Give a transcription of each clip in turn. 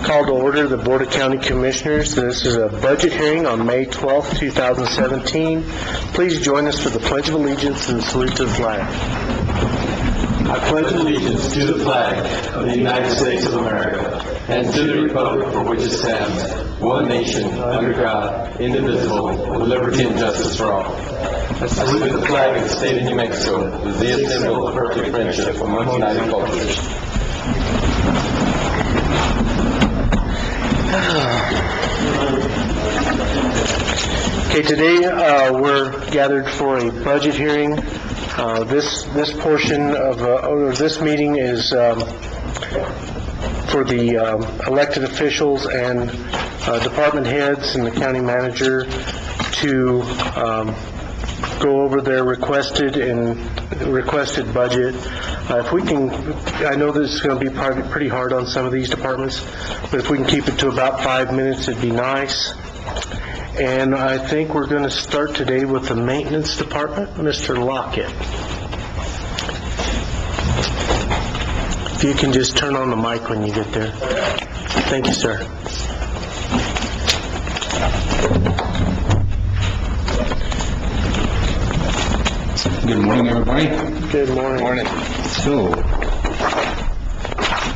Call to order the Board of County Commissioners. This is a budget hearing on May 12th, 2017. Please join us for the Pledge of Allegiance and salute to the flag. I pledge allegiance to the flag of the United States of America and to the republic for which it stands, one nation, under God, indivisible, with liberty and justice for all. I salute the flag of the state of New Mexico, the symbol of perfect friendship among united cultures. Okay, today we're gathered for a budget hearing. This portion of or this meeting is for the elected officials and department heads and the county manager to go over their requested budget. If we can, I know this is going to be pretty hard on some of these departments, but if we can keep it to about 5 minutes, it'd be nice. And I think we're going to start today with the maintenance department, Mr. Lockett. If you can just turn on the mic when you get there. Thank you, sir. Good morning, everybody. Good morning. Morning. So,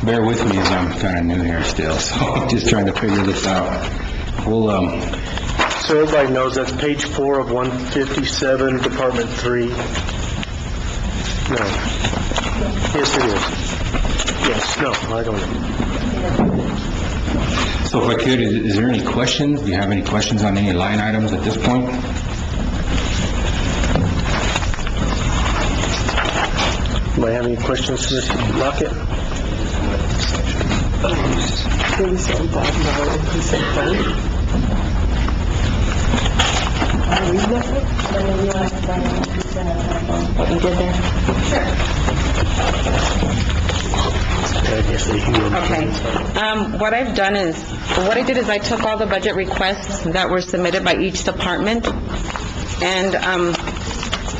bear with me as I'm kind of new here still, so I'm just trying to figure this out. Well, So everybody knows that's page 4 of 157, Department 3. No. Yes, it is. Yes, no, I don't know. so if I could, is there any questions? Do you have any questions on any line items at this point? Anybody have any questions for Mr. Lockett? What you did there? Okay. What I've done is, what I did is I took all the budget requests that were submitted by each department, and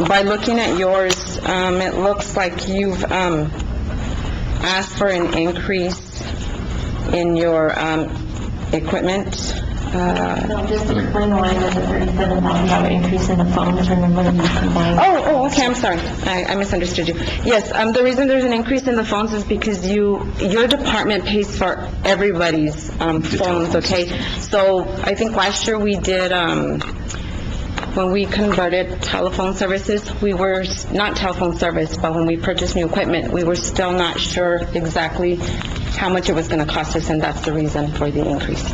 by looking at yours, it looks like you've asked for an increase in your equipment. No, just to explain why there's a $37,000 increase in the phones, remember that you combined? Oh, okay, I'm sorry. I misunderstood you. Yes, the reason there's an increase in the phones is because your department pays for everybody's phones, okay? So I think last year we did, when we converted telephone services, we were, not telephone service, but when we purchased new equipment, we were still not sure exactly how much it was going to cost us, and that's the reason for the increase.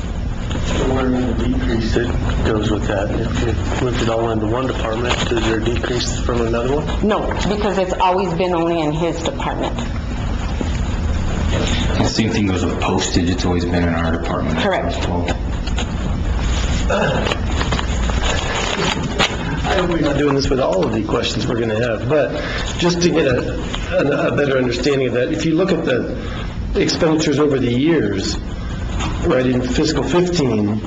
So where the decrease that goes with that? If you moved it all into one department, is there a decrease from another one? No, because it's always been only in his department. The same thing goes with postage, it's always been in our department. Correct. I was told. I hope we're not doing this with all of the questions we're going to have, but just to get a better understanding of that, if you look at the expenditures over the years, right, in fiscal 15,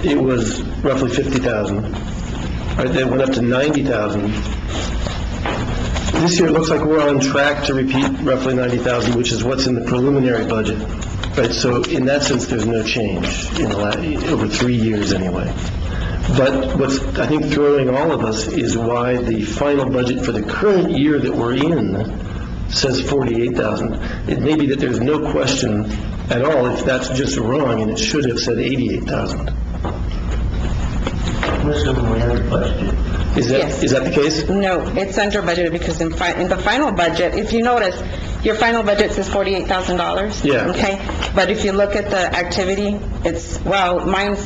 it was roughly 50,000. Right, then it went up to 90,000. This year, it looks like we're on track to repeat roughly 90,000, which is what's in the preliminary budget. Right, so in that sense, there's no change in the over 3 years anyway. But what's, I think, throwing all of us is why the final budget for the current year that we're in says 48,000. It may be that there's no question at all if that's just wrong, and it should have said 88,000. Is Yes. that the case? No, it's under budgeted because in the final budget, if you notice, your final budget says $48,000. Yeah. Okay? But if you look at the activity, it's, well, mine's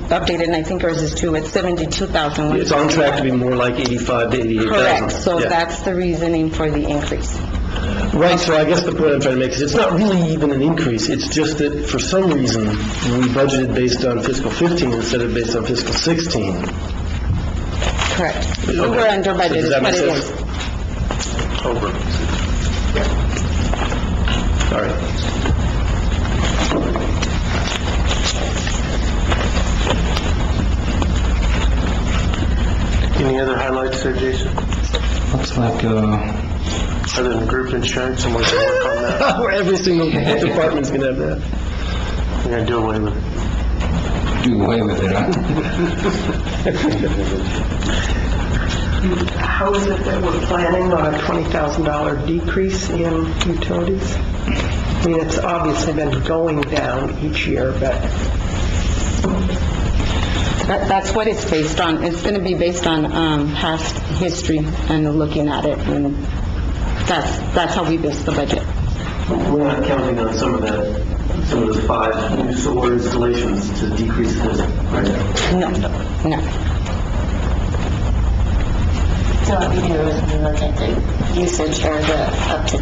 updated, and I think yours is too, it's 72,000. It's on track to be more like 85 to 88,000. Correct, so Yeah. that's the reasoning for the increase. Right, so I guess the point I'm trying to make is it's not really even an increase, it's just that for some reason, we budgeted based on fiscal 15 instead of based on fiscal 16. Correct. We Okay. were under So budget, does is that what make it sense? is. Over. All right. Any other highlights there, Jason? Looks like, Other than group insurance, and we can work on that? Every single department's going to have that. We're gonna do away with it. Do away with it, huh? How is it that we're planning on a $20,000 decrease in utilities? I mean, it's obviously been going down each year, but That's what it's based on. It's going to be based on past history and looking at it, and that's how we base the budget. We're not counting on some of those 5 new solar installations to decrease this, right? No. So what we do is we look at the usage or the up to,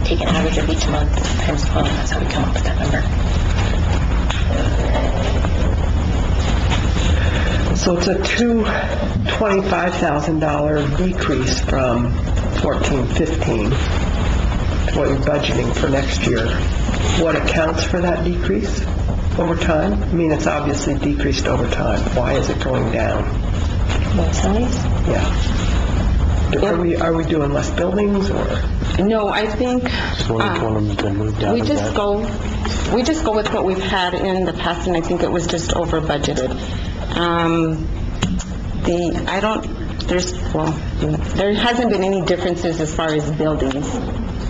take an average of each month times 12, that's how we come up with that number. so it's a $25,000 decrease from 14-15 to what you're budgeting for next year. What accounts for that decrease over time? I mean, it's obviously decreased over time. Why is it going down? Utilities? Yeah. Are we doing less buildings or? No, I think One of them's been moved out we of just that. go with what we've had in the past, and I think it was just over budgeted. There hasn't been any differences as far as buildings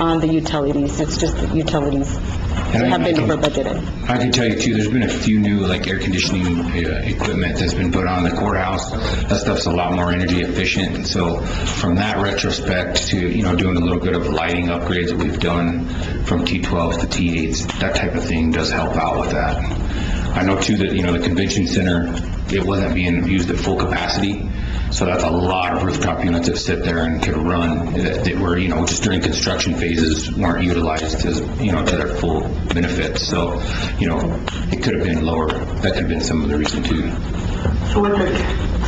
on the utilities. It's just the utilities have been over budgeted. I can tell you too, there's been a few new like air conditioning equipment that's been put on the courthouse. That stuff's a lot more energy efficient. And so from that retrospect to, doing a little bit of lighting upgrades that we've done from T12s to T8s, that type of thing does help out with that. I know too that, the convention center, it wasn't being used at full capacity. So that's a lot of rooftop units that sit there and could run that were, just during construction phases weren't utilized to their full benefit. So, it could have been lower. That could have been some of the reason too.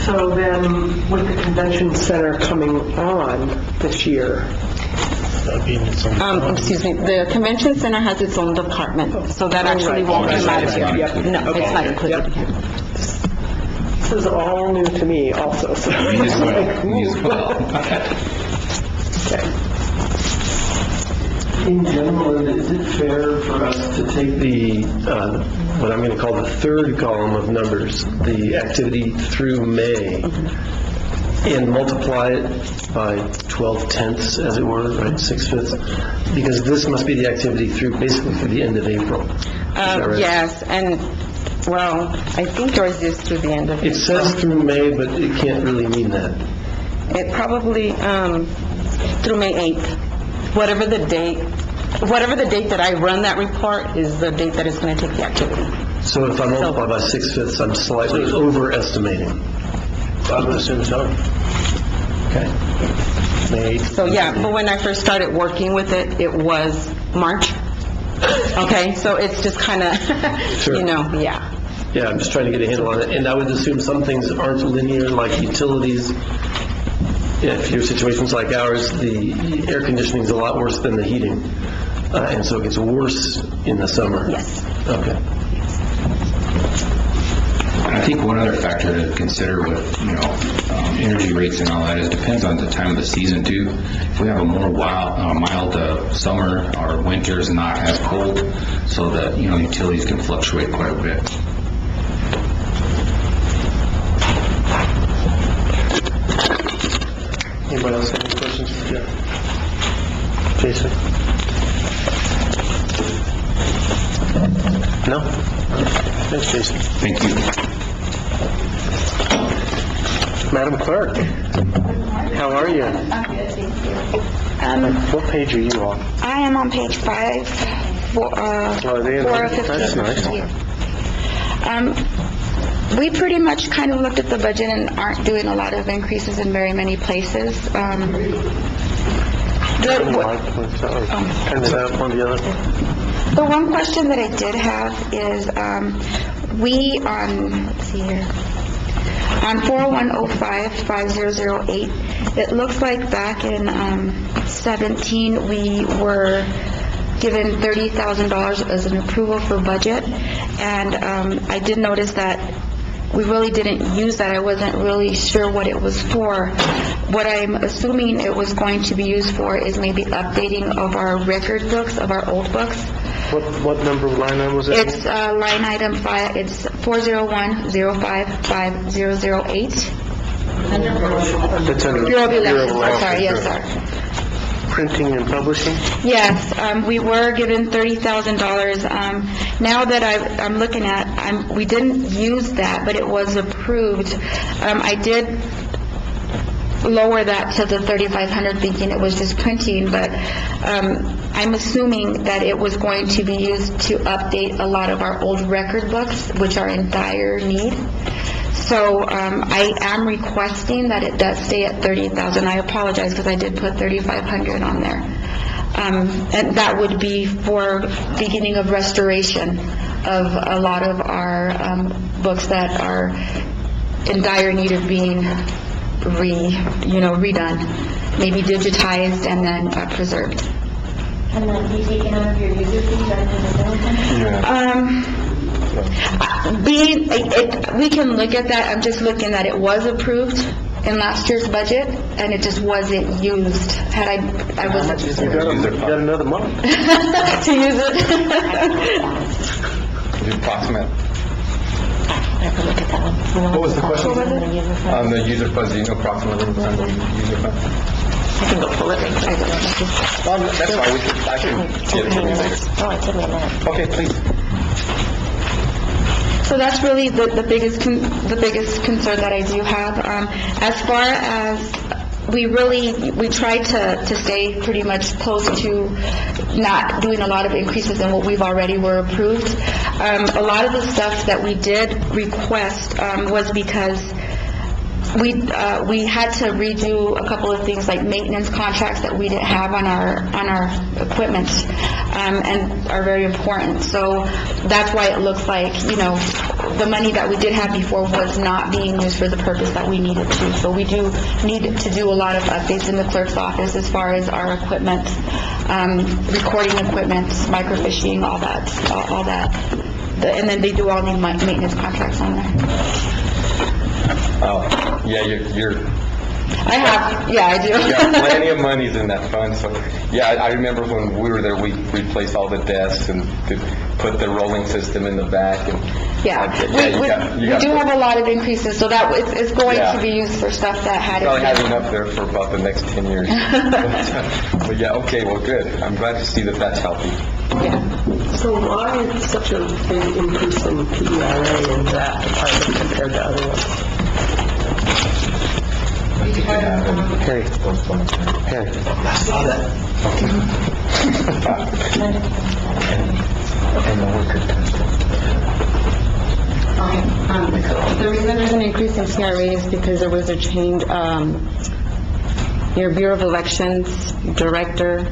So then, with the convention center coming on this year, Excuse me, the convention center has its own department, so that actually won't come out of here. No, it's not included here. this is all new to me also, so. Me as well. Okay. In general, is it fair for us to take the, what I'm going to call the third column of numbers, the activity through May, and multiply it by 12/10ths, as it were, right, 6/5? Because this must be the activity through the end of April. Is that right? Yes, and, well, I think yours is through the end of It says through May, but it can't really mean that. It probably, through May 8th, whatever the date that I run that report is the date that it's going to take the activity. So if I multiply by 6/5, I'm slightly overestimating. I would assume so. Okay. May 8th. So, yeah, but when I first started working with it, it was March. Okay, so it's just kind of, Sure. yeah. Yeah, I'm just trying to get a handle on it. And I would assume some things aren't linear, like utilities. If your situation's like ours, the air conditioning is a lot worse than the heating. And so it gets worse in the summer. Yes. Okay. And I think one other factor to consider with, energy rates and all that is depends on the time of the season too. If we have a more mild summer, our winter's not as cold, so that, utilities can fluctuate quite a bit. Anybody else have any questions for Jeff? Jason? No? Thanks, Jason. Thank you. Madam Clerk? How are you? I'm good, thank you. What page are you on? I am on page 5, Are they in 4 there? of 15. That's nice. We pretty much kind of looked at the budget and aren't doing a lot of increases in very many places. Turn the up on the other. The one question that I did have is, let's see here, on 40105-5008, it looks like back in 17, we were given $30,000 as an approval for budget, and I did notice that we really didn't use that. I wasn't really sure what it was for. What I'm assuming it was going to be used for is maybe updating of our record books, of our old books. What number line item was that? It's line item 5, it's 401-05-5008. That's under Bureau of Elections, Elections. sorry, yes, sir. Printing and publishing? Yes, we were given $30,000. Now that I'm looking at, we didn't use that, but it was approved. I did lower that to the 3,500, thinking it was just printing, but I'm assuming that it was going to be used to update a lot of our old record books, which are in dire need. So I am requesting that it does stay at 30,000. I apologize because I did put 3,500 on there. And that would be for beginning of restoration of a lot of our books that are in dire need of being redone, maybe digitized and then preserved. And then be taken out of your user fees after the We can look at that. I'm just looking that it was approved in last year's budget, and it just wasn't used. I wasn't You got another month. to use it. Approximate. I have to look at that one. What was the question? The user fee. On the user funds, do you know approximately what's on the user funds? I can go pull it. That's fine, I can get it from you later. Oh, it took me a minute. Okay, please. So that's really the biggest concern that I do have. As far as we tried to stay pretty much close to not doing a lot of increases in what we've already were approved. A lot of the stuff that we did request was because we had to redo a couple of things like maintenance contracts that we didn't have on our equipment, and are very important. So that's why it looks like, the money that we did have before was not being used for the purpose that we needed to. So we do need to do a lot of updates in the clerk's office as far as our equipment, recording equipment, microfiching, all that. And then they do all need maintenance contracts on there. Oh, yeah, you're I do. you got plenty of monies in that fund, so, yeah, I remember when we were there, we replaced all the desks and put the rolling system in the back, and... Yeah, we do have a lot of increases, so that it's going to be used for stuff that had... Probably have enough there for about the next 10 years. But yeah, okay, well, good. I'm glad to see that that's healthy. Yeah. So why is such a big increase in PERA in that department compared to other ones? Harry. The reason there's an increase in CRA is because there was a change, your Bureau of Elections director,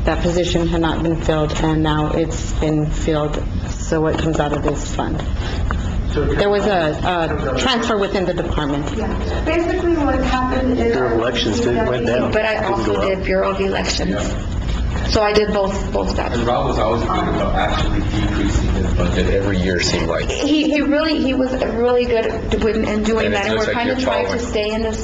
that position had not been filled, and now it's been filled, so it comes out of this fund. There was a transfer within the department. Basically, what happened is... Bureau of Elections went down. But I also did Bureau of Elections. So I did both jobs. And Rob was always good about actually decreasing his budget every year, seemed like. He was really good in doing And it that, and looks we're like kind of you're trying to following. stay in the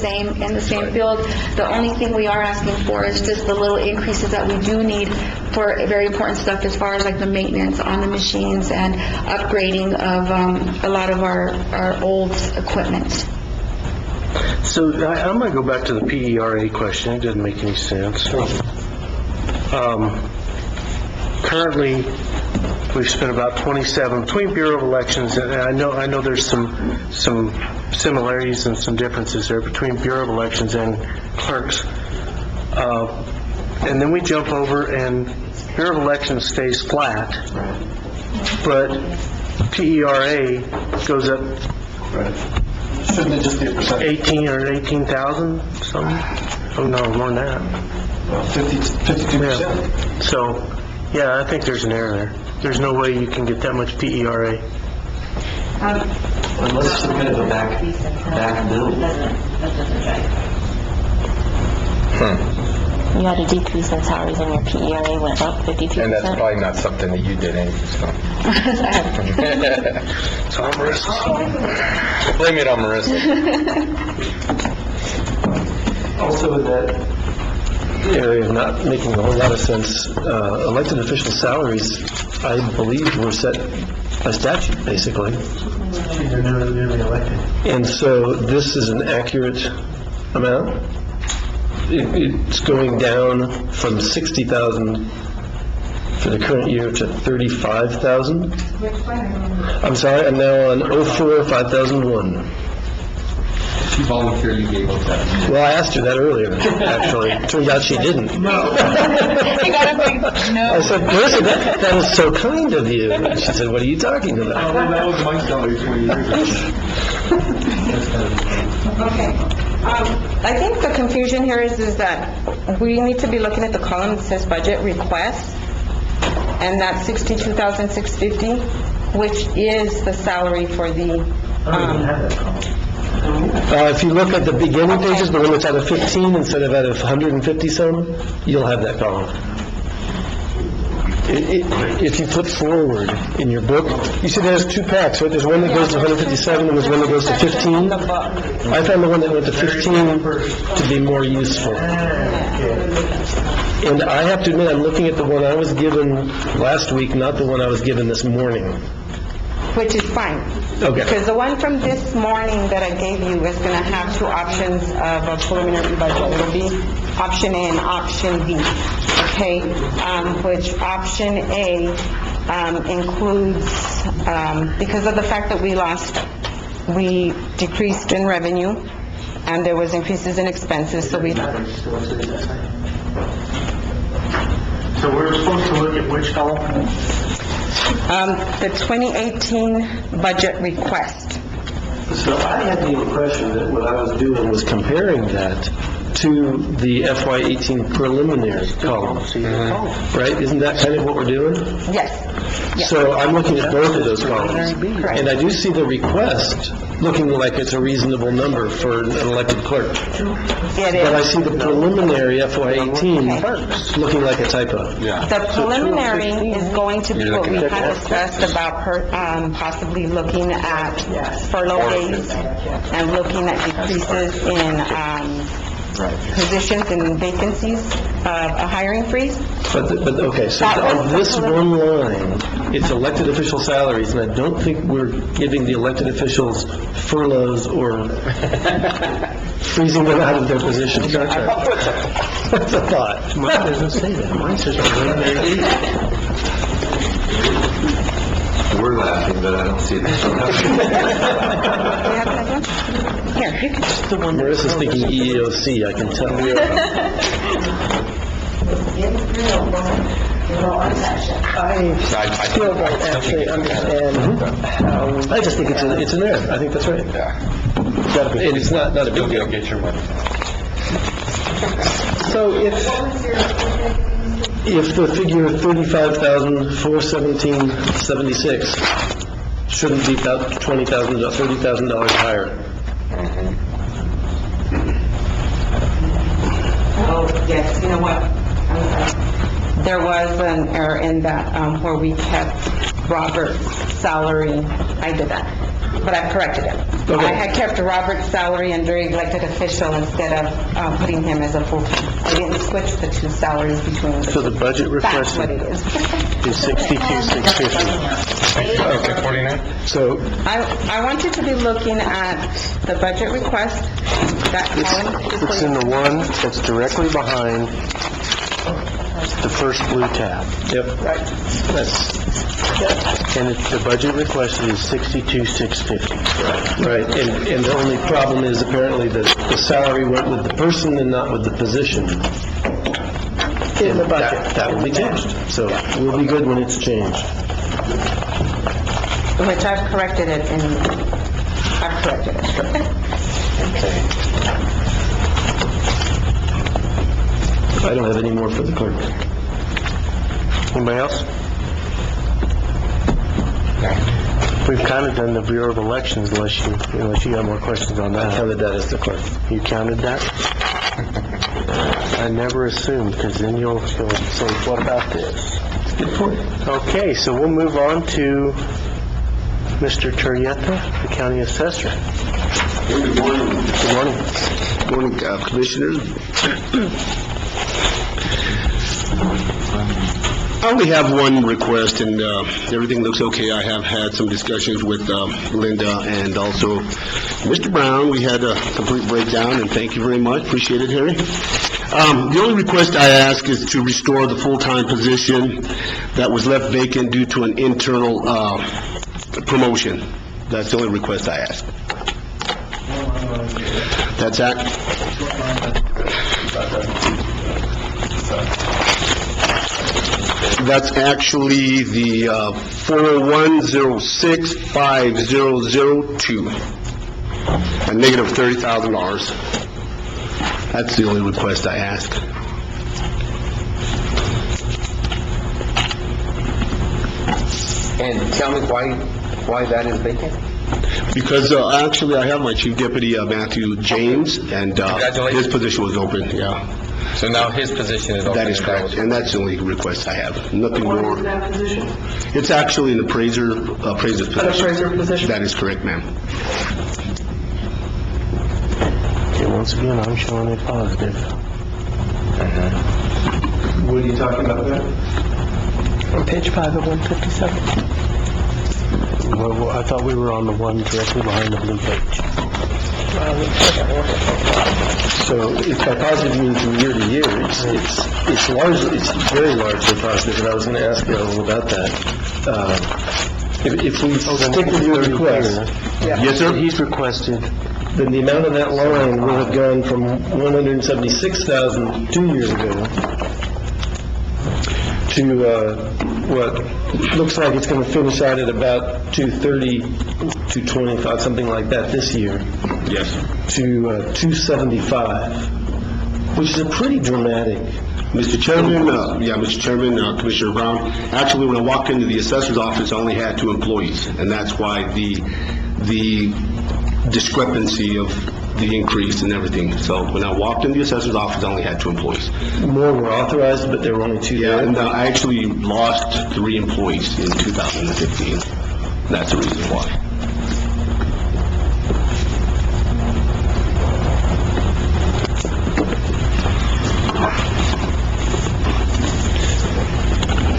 same field. The only thing we are asking for is just the little increases that we do need for very important stuff as far as like the maintenance on the machines and upgrading of a lot of our old equipment. So I'm going to go back to the PERA question. It doesn't make any sense. Currently, we've spent about 27 between Bureau of Elections, and I know there's some similarities and some differences there between Bureau of Elections and clerks. And then we jump over and Bureau of Elections stays flat, but PERA goes up Shouldn't it just be a percent? 18,000 something? Oh no, more than that. 52%. Yeah. So, yeah, I think there's an error there. There's no way you can get that much PERA. Unless it's some kind of a back bill. That doesn't jive. You had a decrease in salaries and your PERA went up 52%. And that's probably not something that you did anyway, so. So I'm Marissa. Blame it on Marissa. Also in that area of not making a whole lot of sense, elected official salaries, I believe, were set by statute, basically. They're newly elected. And so this is an accurate amount? It's going down from 60,000 for the current year to 35,000? I'm sorry, I'm now on 04-5001. She voluntarily gave us that. Well, I asked her that earlier, actually. Turns out she didn't. No. I said, Marissa, that was so kind of you. And she said, what are you talking about? That was my salary 20 years ago. Okay. I think the confusion here is that we need to be looking at the column that says budget request, and that's 62,650, which is the salary for the, If you look at the beginning pages, the one that's out of 15 instead of out of 150 some, you'll have that column. If you flip forward in your book, you see there's two packs, right? There's one that goes to 157 and there's one that goes to 15. I found the one that went to 15 to be more useful. And I have to admit, I'm looking at the one I was given last week, not the one I was given this morning. which is fine. Okay. Because the one from this morning that I gave you is going to have two options of a preliminary budget. It'll be option A and option B, okay? Which option A includes, because of the fact that we decreased in revenue, and there was increases in expenses, so we... So we're supposed to look at which column? The 2018 budget request. So I had the impression that what I was doing was comparing that to the FY18 preliminary column. Right? Isn't that kind of what we're doing? Yes. So I'm looking at both of those columns. And I do see the request looking like it's a reasonable number for an elected clerk. It But I is. see the preliminary FY18 looking like a typo. The preliminary is going to be what we had discussed about possibly looking at furlough days and looking at decreases in positions and vacancies, a hiring freeze. But okay, so on this one line, it's elected official salaries, and I don't think we're giving the elected officials furloughs or freezing them out of their positions. That's a thought. Mine doesn't say that. Mine says preliminary. We're laughing, but I don't see that. Here, you can... Marissa's thinking EEOC, I can tell. I still don't actually understand how we... I just think it's an error. I think that's right. And it's not a big deal. Get your money. So If the figure 35,417.76 shouldn't be about $20,000, about $30,000 higher. Oh, yes, you know what? There was an error in that, where we kept Robert's salary. I did that, but I corrected it. Okay. I had kept Robert's salary under elected official instead of putting him as a full-time. I didn't switch the two salaries between So the budget That's request what it is. is 62,650. Okay, 49? So I want you to be looking at the budget request, that column. It's in the one that's directly behind the first blue tab. Yep. Right. And the budget request is 62,650. Right, and the only problem is apparently the salary went with the person and not with the position. in the budget. That will be changed, so we'll be good when it's changed. Which I've corrected it and I've corrected it. I don't have any more for the clerk. Anybody else? We've kind of done the Bureau of Elections unless you got more questions on I that. counted that as the clerk. You counted that? I never assume, because then you'll say, what about this? Good point. Okay, so we'll move on to Mr. Turrieta, the county assessor. Good morning. Good morning. Good morning, Commissioners. I only have one request, and everything looks okay. I have had some discussions with Linda and also Mr. Brown. We had a complete breakdown, and thank you very much. Appreciate it, Harry. The only request I ask is to restore the full-time position that was left vacant due to an internal promotion. That's the only request I ask. That's it. That's actually the 401065002, a negative $30,000. That's the only request I ask. And tell me why that is vacant? Because actually, I have my Chief Deputy Matthew James, and his position was open, yeah. So now his position is open. That is correct, and that's the only request I have, nothing more. What is that position? It's actually an appraiser's position. An appraiser position? That is correct, ma'am. Okay, once again, I'm showing a positive. What are you talking about there? On page 5 of 157. Well, I thought we were on the one directly behind the blue page. So if by positive you mean from year to year, it's largely, it's very largely positive, and I was going to ask you a little about that. If we stick with your request, Yes, sir? He's requested, then the amount of that line will have gone from 176,000 2 years ago to, what looks like it's going to finish out at about 230, 225, something like that this year, Yes. to 275, which is a pretty dramatic. Mr. Chairman, Mr. Chairman, Commissioner Brown, actually, when I walked into the assessor's office, I only had 2 employees, and that's why the discrepancy of the increase and everything. So when I walked in the assessor's office, I only had 2 employees. More were authorized, but there were only 2 Yeah, there. and I actually lost 3 employees in 2015. That's the reason why.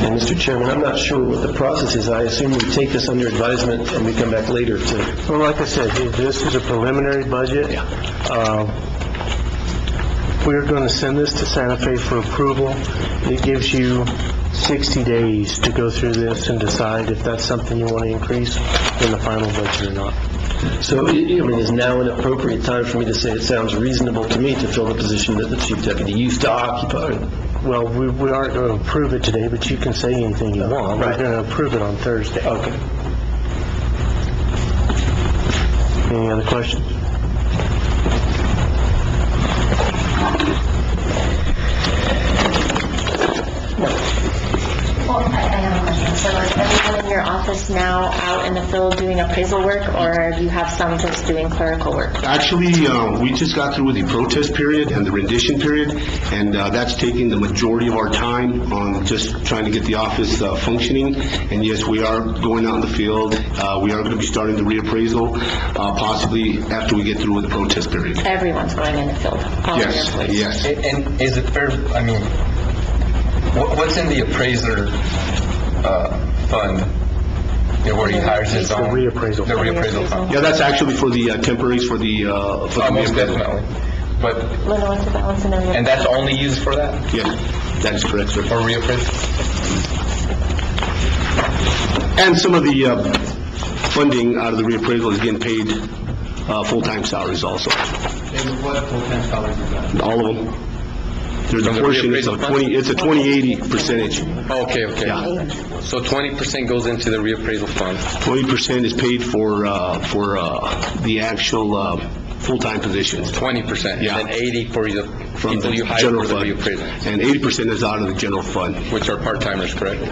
And Mr. Chairman, I'm not sure what the process is. I assume we take this under advisement and we come back later to... well, like I said, this is a preliminary budget. We're going to send this to Santa Fe for approval. It gives you 60 days to go through this and decide if that's something you want to increase in the final budget or not. So, I mean, is now an appropriate time for me to say it sounds reasonable to me to fill the position that the chief deputy used to occupy? Well, we aren't going to approve it today, but you can say anything you want. We're Right. going to approve it on Thursday. Okay. Any other questions? Well, I have a question. So is everyone in your office now out in the field doing appraisal work, or do you have some just doing clerical work? Actually, we just got through with the protest period and the rendition period, and that's taking the majority of our time on just trying to get the office functioning. And yes, we are going out in the field. We are going to be starting the reappraisal, possibly after we get through with the protest period. Everyone's going in the field, all of your Yes, employees? yes. And is it fair, I mean, what's in the appraiser fund where he hires his The own? reappraisal. The reappraisal fund. Yeah, that's actually for the temporaries for the... Most definitely. But, Linda, what's the balance in there? and that's only used for that, Yes, that is correct, sir. for reappraisal? And some of the funding out of the reappraisal is getting paid full-time salaries also. What full-time salaries is that? All of them. There's a From the portion, it's a reappraisal fund? 20/80 percentage. Okay, Yeah. okay. So 20% goes into the reappraisal fund. 20% is paid for the actual full-time positions 20%. Yeah. And then 80 for the from people the you hire general for the fund. reappraisal, And 80% is out of the general fund. which are part-timers, correct?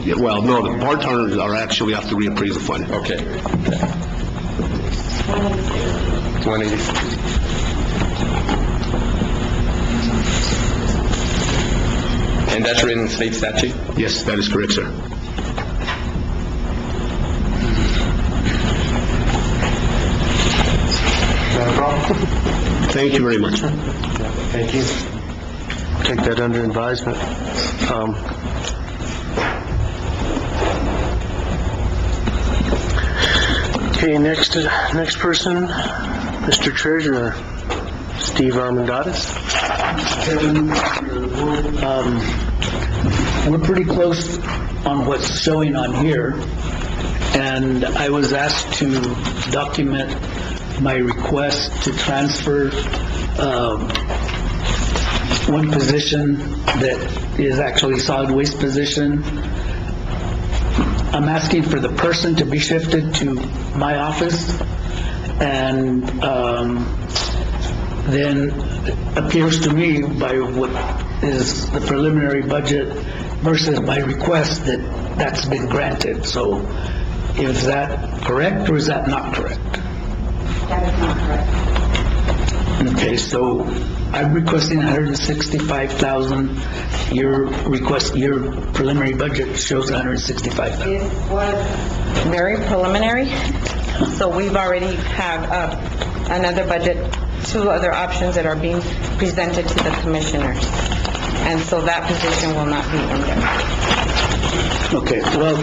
Yeah, well, no, the part-timers are actually off the reappraisal fund. Okay. 180. And that's written in state statute? Yes, that is correct, sir. Not a problem? Thank you very much. Thank you. Take that under advisement. Okay, next person, Mr. Treasurer, Steve Armendariz. We're pretty close on what's showing on here, and I was asked to document my request to transfer one position that is actually solid waste position. I'm asking for the person to be shifted to my office, and then appears to me by what is the preliminary budget versus my request that that's been granted. So is that correct or is that not correct? That is not correct. Okay, so I'm requesting 165,000. Your preliminary budget shows 165,000. This was very preliminary, so we've already have another budget, 2 other options that are being presented to the commissioners, and so that position will not be in there. Okay, well,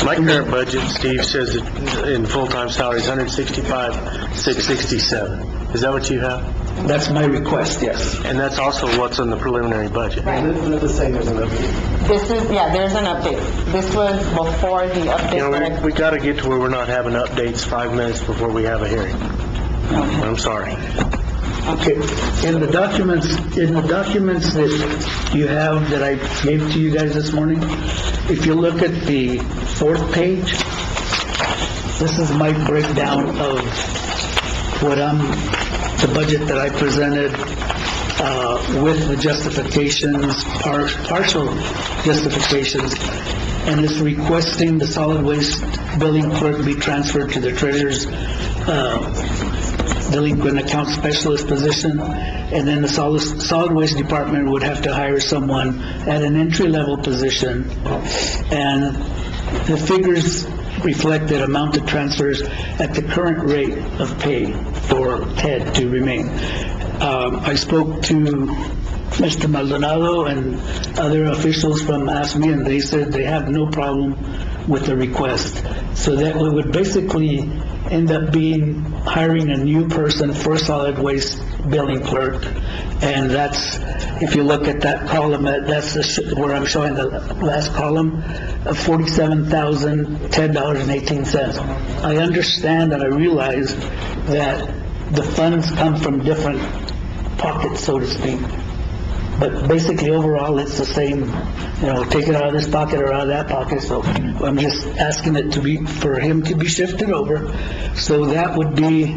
My current budget, Steve, says that in full-time salary is 165,667. Is that what you have? that's my request, yes. And that's also what's on the preliminary budget? Isn't it the same as an update? This is, there's an update. This was before the update. You that know, I- we got to get to where we're not having updates 5 minutes before we have a hearing. I'm sorry. Okay, in the documents that you have that I gave to you guys this morning, if you look at the 4th page, this is my breakdown of what the budget that I presented, with the justifications, partial justifications, and it's requesting the solid waste billing clerk be transferred to the treasurer's, delinquent account specialist position, and then the solid waste department would have to hire someone at an entry-level position, and the figures reflect that amount of transfers at the current rate of pay for Ted to remain. I spoke to Mr. Maldonado and other officials from ASME, and they said they have no problem with the request. So that we would basically end up hiring a new person for solid waste billing clerk, and that's, if you look at that column, that's where I'm showing the last column, of $47,010.18. I understand and I realize that the funds come from different pockets, so to speak. But basically, overall, it's the same, take it out of this pocket or out of that pocket, so I'm just asking it for him to be shifted over. So that would be,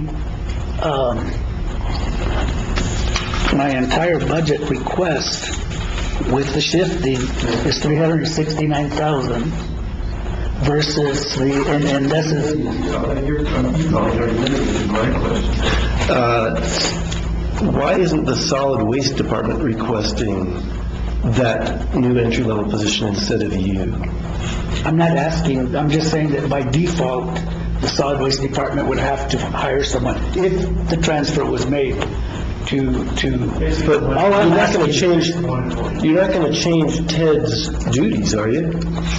my entire budget request with the shifting is 369,000 versus and this is... Why isn't the solid waste department requesting that new entry-level position instead of you? I'm not asking, I'm just saying that by default, the solid waste department would have to hire someone if the transfer was made to... But you're not going to change Ted's duties, are you?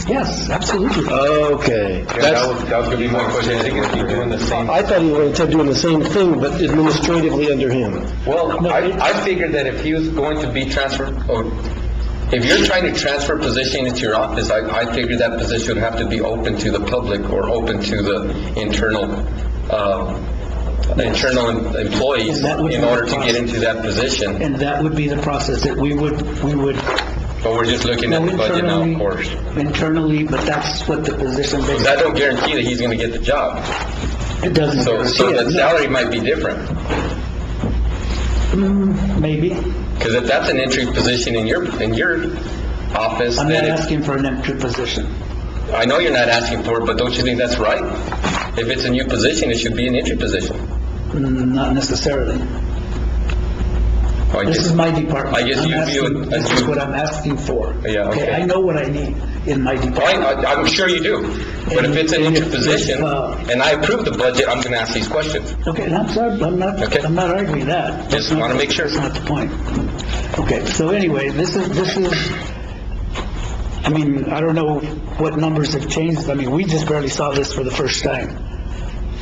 Yes, absolutely. Okay. That was gonna be my question, is he gonna be doing the same? I thought he wanted Ted doing the same thing, but administratively under him. Well, I figured that if he was going to be transferred, or if you're trying to transfer a position into your office, I figured that position would have to be open to the public or open to the internal employees in order to get into that position. And that would be the process that we would... But we're just looking at the budget now, of course. Internally, but that's what the position... But that don't guarantee that he's gonna get the job. It doesn't So guarantee the it, no. salary might be different. Maybe. Because if that's an entry position in your office, I'm not then it's... asking for an entry position. I know you're not asking for it, but don't you think that's right? If it's a new position, it should be an entry position. Not necessarily. This is my department. I guess I'm you view asking- it This as is you- what I'm asking for. Yeah, okay. I know what I need in my department. I'm sure you do, but if it's an And if- interim position, and I approve the budget, I'm gonna ask these questions. Okay, and I'm sorry, Okay. I'm not arguing that. Just wanna make sure. That's not the point. Okay, so anyway, this is, I mean, I don't know what numbers have changed. I mean, we just barely saw this for the first time,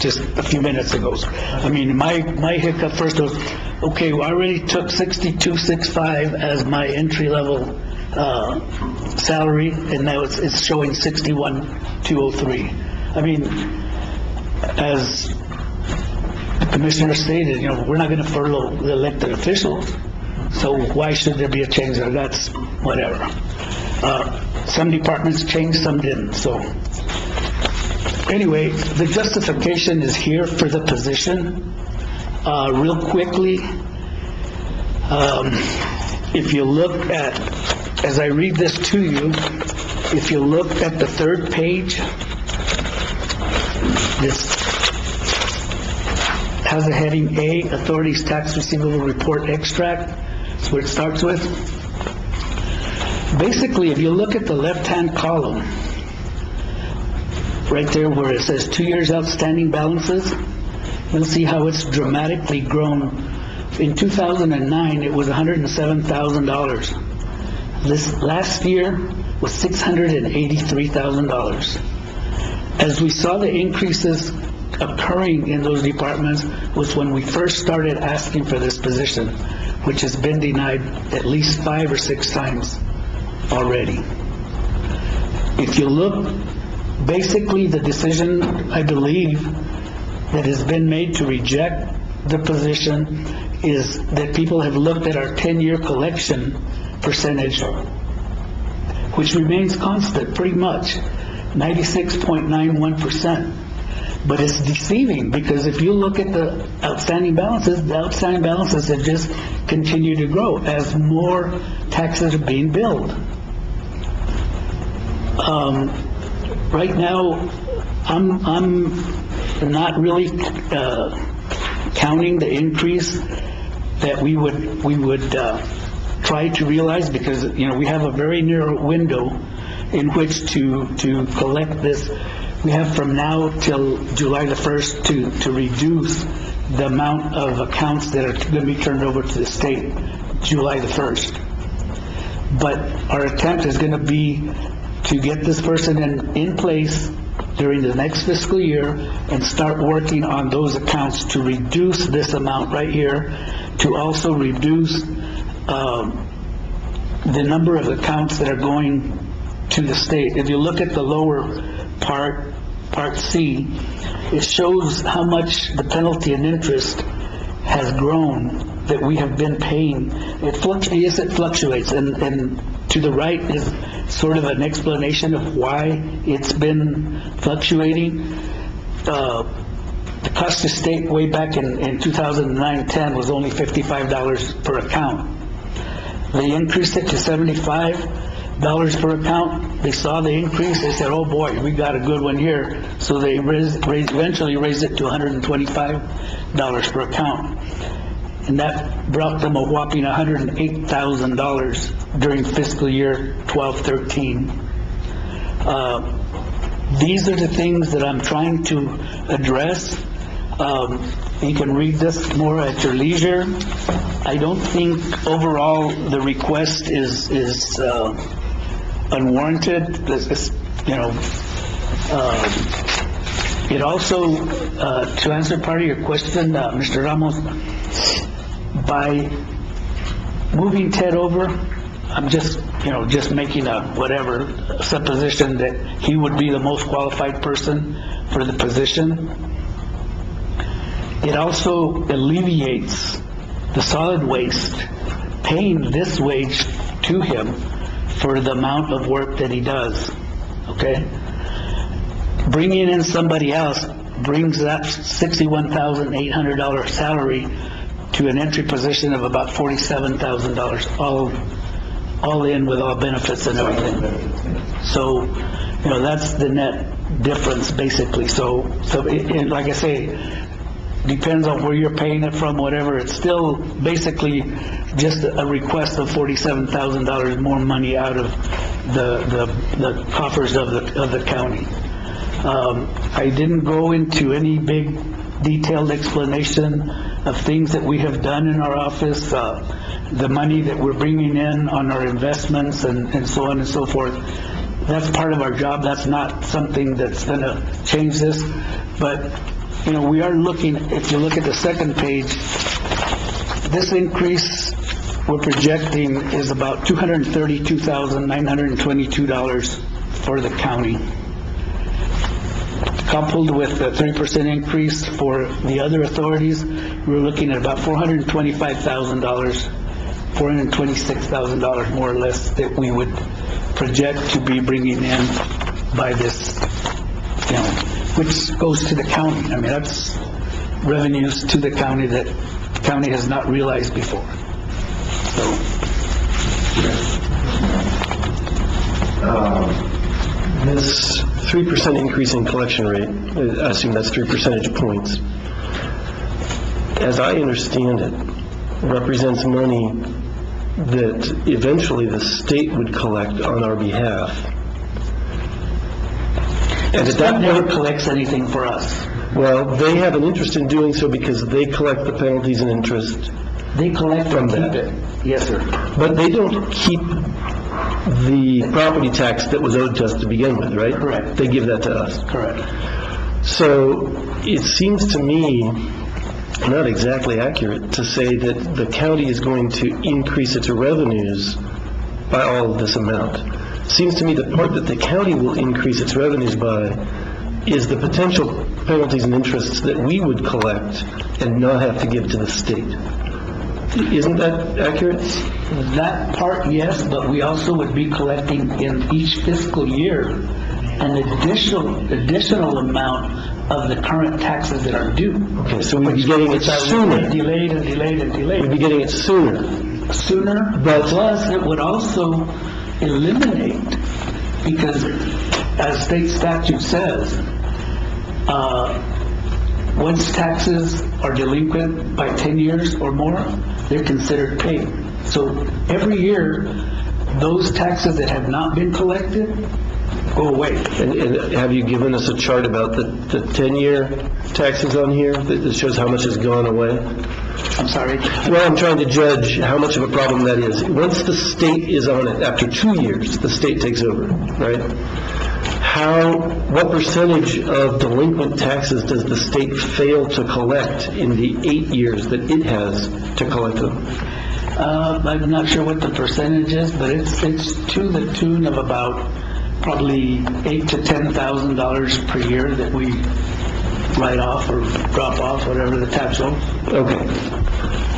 just a few minutes ago. I mean, my hiccup first was, okay, I already took 62.65 as my entry-level salary, and now it's showing 61.203. I mean, as the commissioner stated, you know, we're not going to furlough the elected officials, so why should there be a change there? That's whatever. Some departments changed, some didn't, so. Anyway, the justification is here for the position. Real quickly, if you look at, as I read this to you, if you look at the third page, this has a heading A, Authorities Tax Receivable Report Extract. That's what it starts with. Basically, if you look at the left-hand column, right there where it says 2 years outstanding balances, you'll see how it's dramatically grown. In 2009, it was $107,000. This last year was $683,000. As we saw the increases occurring in those departments was when we first started asking for this position, which has been denied at least 5 or 6 times already. If you look, basically the decision, I believe, that has been made to reject the position is that people have looked at our 10-year collection percentage, which remains constant pretty much, 96.91%. But it's deceiving, because if you look at the outstanding balances have just continued to grow as more taxes are being billed. Right now, I'm not really counting the increase that we would try to realize, because, you know, we have a very narrow window in which to collect this. We have from now till July the 1st to reduce the amount of accounts that are going to be turned over to the state, July the 1st. But our attempt is going to be to get this person in place during the next fiscal year and start working on those accounts to reduce this amount right here, to also reduce the number of accounts that are going to the state. If you look at the lower part C, it shows how much the penalty and interest has grown that we have been paying. It fluctuates, and to the right is sort of an explanation of why it's been fluctuating. The cost to state way back in 2009-10 was only $55 per account. They increased it to $75 per account. They saw the increase, they said, oh boy, we got a good one here. So they eventually raised it to $125 per account. And that brought them a whopping $108,000 during fiscal year 12-13. These are the things that I'm trying to address. You can read this more at your leisure. I don't think overall the request is unwarranted. You know, it also, to answer part of your question, Mr. Ramos, by moving Ted over, I'm just making a whatever supposition that he would be the most qualified person for the position. It also alleviates the solid waste paying this wage to him for the amount of work that he does, okay? Bringing in somebody else brings that $61,800 salary to an entry position of about $47,000, all in with all benefits and everything. So, that's the net difference, basically. So like I say, depends on where you're paying it from, whatever, it's still basically just a request of $47,000 more money out of the coffers of the county. I didn't go into any big detailed explanation of things that we have done in our office, the money that we're bringing in on our investments and so on and so forth. That's part of our job. That's not something that's going to change this. But, you know, we are looking, if you look at the second page, this increase we're projecting is about $232,922 for the county. Coupled with the 3% increase for the other authorities, we're looking at about $425,000, $426,000 more or less that we would project to be bringing in by this, you know, which goes to the county. I mean, that's revenues to the county that the county has not realized before. So, This 3% increase in collection rate, I assume that's 3 percentage points, as I understand it, represents money that eventually the state would collect on our behalf. And the state never collects anything for us. Well, they have an interest in doing so because they collect the penalties and interest. They collect from and that. keep it. Yes, sir. But they don't keep the property tax that was owed to us to begin with, right? Correct. They give that to us. Correct. So it seems to me not exactly accurate to say that the county is going to increase its revenues by all of this amount. Seems to me the part that the county will increase its revenues by is the potential penalties and interests that we would collect and not have to give to the state. Isn't that accurate? That part, yes, but we also would be collecting in each fiscal year an additional amount of the current taxes that are due. Okay, so we'd be getting it sooner. Delayed and delayed and delayed. We'd be getting it sooner. Sooner, but plus it would also eliminate, because as state statute says, once taxes are delinquent by 10 years or more, they're considered paid. So every year, those taxes that have not been collected go away. And have you given us a chart about the 10-year taxes on here that shows how much has gone away? I'm sorry? Well, I'm trying to judge how much of a problem that is. Once the state is on it, after 2 years, the state takes over, right? What percentage of delinquent taxes does the state fail to collect in the 8 years that it has to collect them? I'm not sure what the percentage is, but it's to the tune of about probably $8,000 to $10,000 per year that we write off or drop off, whatever the tax owes. Okay.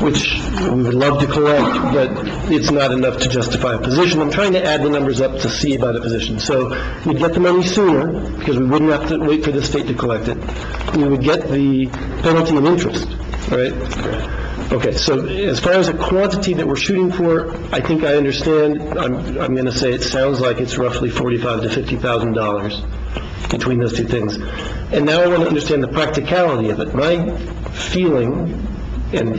Which we would love to collect, but it's not enough to justify a position. I'm trying to add the numbers up to see about a position. So we'd get the money sooner, because we wouldn't have to wait for the state to collect it. We would get the penalty and interest, right? Okay, so as far as a quantity that we're shooting for, I think I understand. I'm going to say it sounds like it's roughly $45,000 to $50,000 between those two things. And now I want to understand the practicality of it. My feeling, and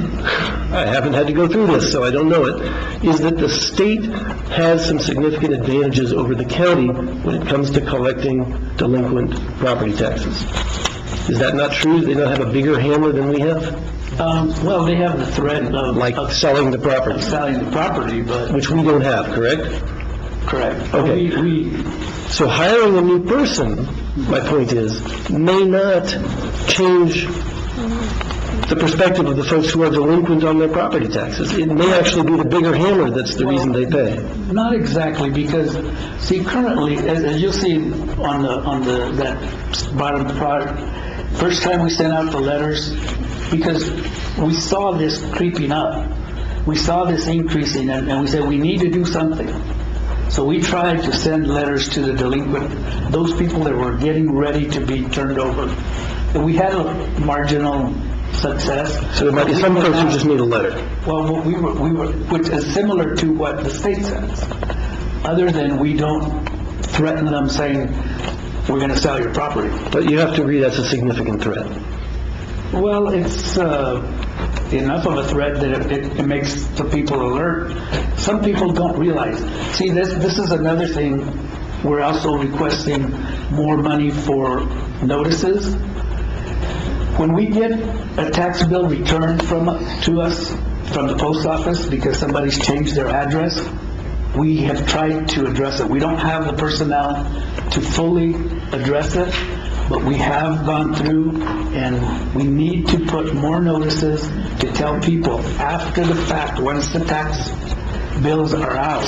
I haven't had to go through this, so I don't know it, is that the state has some significant advantages over the county when it comes to collecting delinquent property taxes. Is that not true? They don't have a bigger hammer than we have? Well, they have the threat of... Like selling the property? Selling the property, but... Which we don't have, correct? Correct. Okay. So hiring a new person, my point is, may not change the perspective of the folks who are delinquent on their property taxes. It may actually be the bigger hammer that's the reason they pay. Not exactly, because, see, currently, as you'll see on that bottom part, first time we sent out the letters, because we saw this creeping up, we saw this increasing, and we said we need to do something. So we tried to send letters to the delinquent, those people that were getting ready to be turned over. And we had a marginal success. So there might be some folks who just need a letter. Well, we were, which is similar to what the state says, other than we don't threaten them saying, we're going to sell your property. But you have to agree that's a significant threat. Well, it's enough of a threat that it makes the people alert. Some people don't realize. See, this is another thing. We're also requesting more money for notices. When we get a tax bill returned to us from the post office because somebody's changed their address, we have tried to address it. We don't have the personnel to fully address it, but we have gone through, and we need to put more notices to tell people after the fact, once the tax bills are out,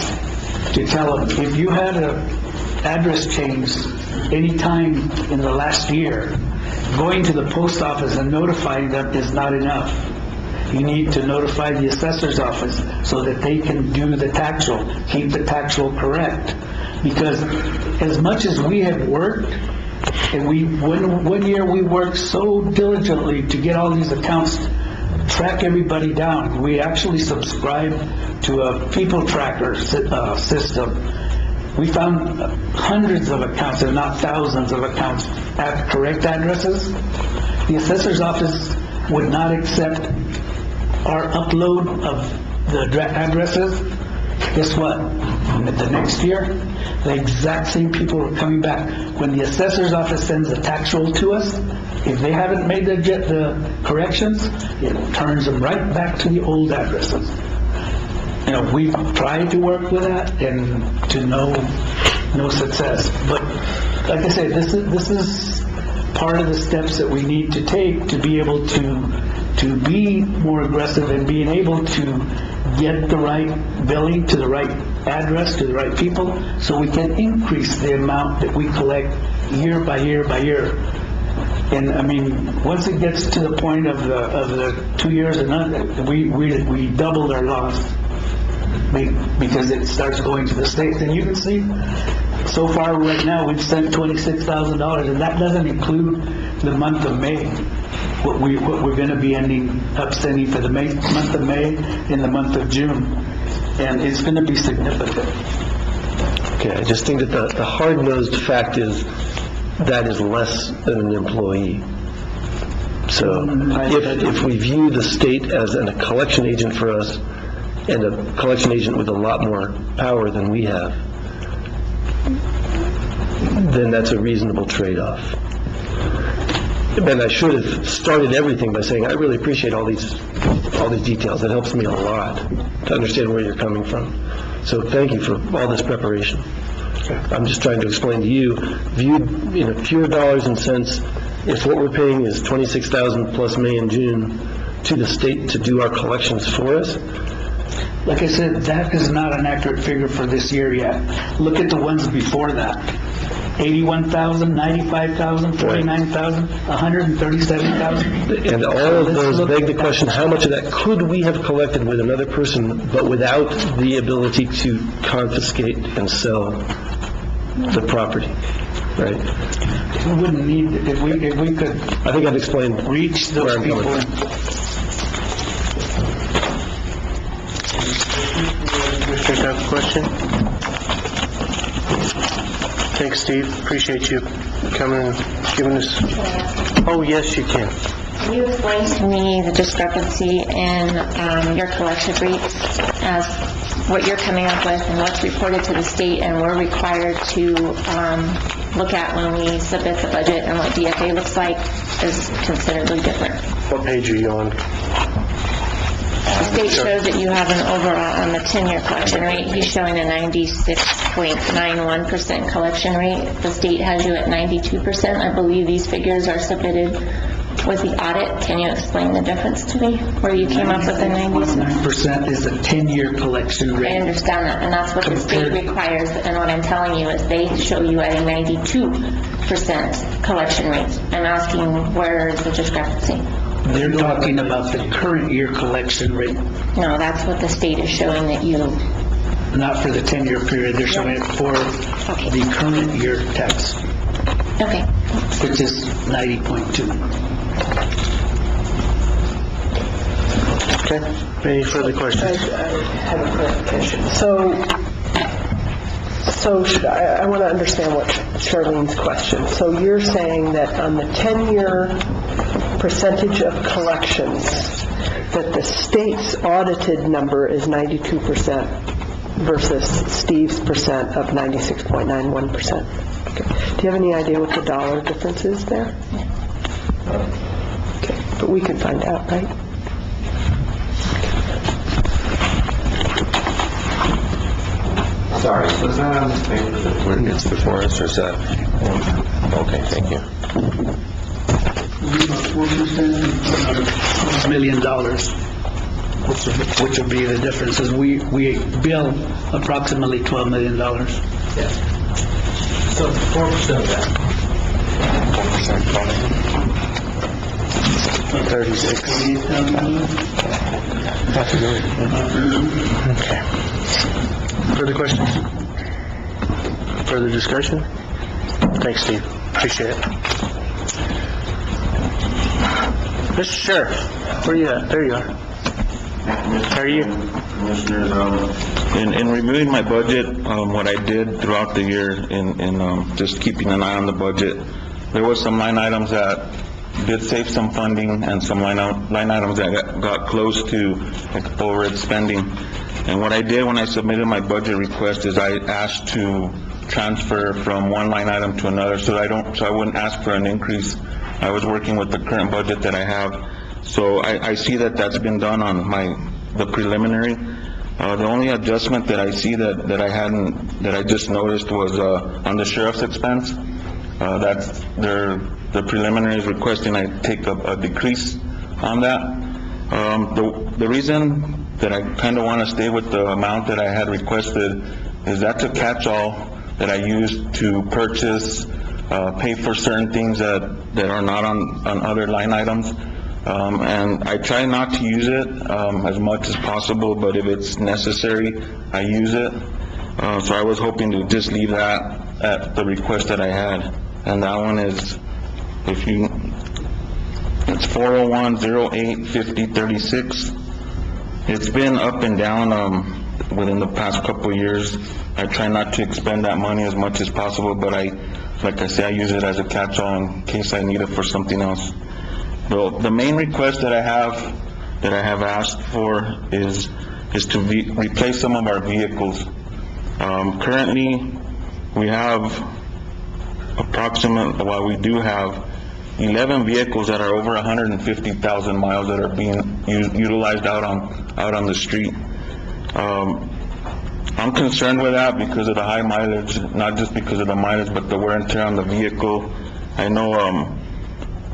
to tell them, if you had a address change any time in the last year, going to the post office and notifying them is not enough. You need to notify the assessor's office so that they can do the tax roll, keep the tax roll correct. Because as much as we have worked, and one year we worked so diligently to get all these accounts, track everybody down. We actually subscribed to a people tracker system. We found hundreds of accounts, if not thousands of accounts, at correct addresses. The assessor's office would not accept our upload of the addresses. Guess what? The next year, the exact same people are coming back. When the assessor's office sends a tax roll to us, if they haven't made the corrections, it turns them right back to the old addresses. You know, we've tried to work with that and to no success. But like I said, this is part of the steps that we need to take to be able to be more aggressive and being able to get the right billing to the right address, to the right people, so we can increase the amount that we collect year by year by year. And I mean, once it gets to the point of the 2 years and under, we doubled our loss because it starts going to the state. And you can see, so far right now, we've sent $26,000, and that doesn't include the month of May. What we're going to be ending up sending for the month of May and the month of June, and it's going to be significant. Okay, I just think that the hard-nosed fact is that is less than an employee. So if we view the state as a collection agent for us, and a collection agent with a lot more power than we have, then that's a reasonable trade-off. And I should have started everything by saying, I really appreciate all these details. It helps me a lot to understand where you're coming from. So thank you for all this preparation. I'm just trying to explain to you, viewed in pure dollars and cents, if what we're paying is $26,000 plus May and June to the state to do our collections for us. Like I said, that is not an accurate figure for this year yet. Look at the ones before that. 81,000, 95,000, 49,000, 137,000. And all of those beg the question, how much of that could we have collected with another person, but without the ability to confiscate and sell the property, right? We wouldn't need, if we could I think I've explained reach those where I'm people. coming from. Commissioner, have a question? Thanks, Steve. Appreciate you coming and giving us... Oh, yes, you can. Can you explain to me the discrepancy in your collection rates as what you're coming up with and what's reported to the state and we're required to look at when we submit the budget, and what DFA looks like is considerably different? What page are you on? The state shows that you have an overall, on the 10-year collection rate, he's showing a 96.91% collection rate. The state has you at 92%. I believe these figures are submitted with the audit. Can you explain the difference to me, where you came up with the 96? 9% is a 10-year collection I rate. understand that, and that's what the state requires, and what I'm telling you is they show you at a 92% collection rate. I'm asking, where is the discrepancy? They're talking about the current year collection rate, No, that's what the state is showing that you... not for the 10-year period. They're showing it for the current year tax, Okay. which is 90.2. Okay. Any further questions? I have a clarification. So I want to understand what Charlene's question. So you're saying that on the 10-year percentage of collections, that the state's audited number is 92% versus Steve's percent of 96.91%. Okay. Do you have any idea what the dollar difference is there? Okay, but we can find out, right? Sorry, was that on this paper that we're, it's before us, or is that? Okay, thank you. About 4%, another $12 million, which would be the difference, is we bill approximately $12 million. So 4% of that. 36. Okay. Further questions? Further discussion? Thanks, Steve. Appreciate it. Mr. Sheriff, where you at? There you are. How are you? Commissioners, in reviewing my budget, what I did throughout the year in just keeping an eye on the budget, there was some line items that did save some funding and some line items that got close to overhead spending. And what I did when I submitted my budget request is I asked to transfer from one line item to another so I wouldn't ask for an increase. I was working with the current budget that I have. So I see that that's been done on the preliminary. The only adjustment that I see that I just noticed was on the sheriff's expense. That's the preliminary is requesting I take a decrease on that. The reason that I kind of want to stay with the amount that I had requested is that's a catch-all that I use to purchase, pay for certain things that are not on other line items. And I try not to use it as much as possible, but if it's necessary, I use it. So I was hoping to just leave that at the request that I had. And that one is, it's 401-08-5036. It's been up and down within the past couple of years. I try not to expend that money as much as possible, but like I say, I use it as a catch-all in case I need it for something else. The main request that I have asked for is to replace some of our vehicles. Currently, we have we do have 11 vehicles that are over 150,000 miles that are being utilized out on the street. I'm concerned with that because of the high mileage, not just because of the mileage, but the wear and tear on the vehicle. I know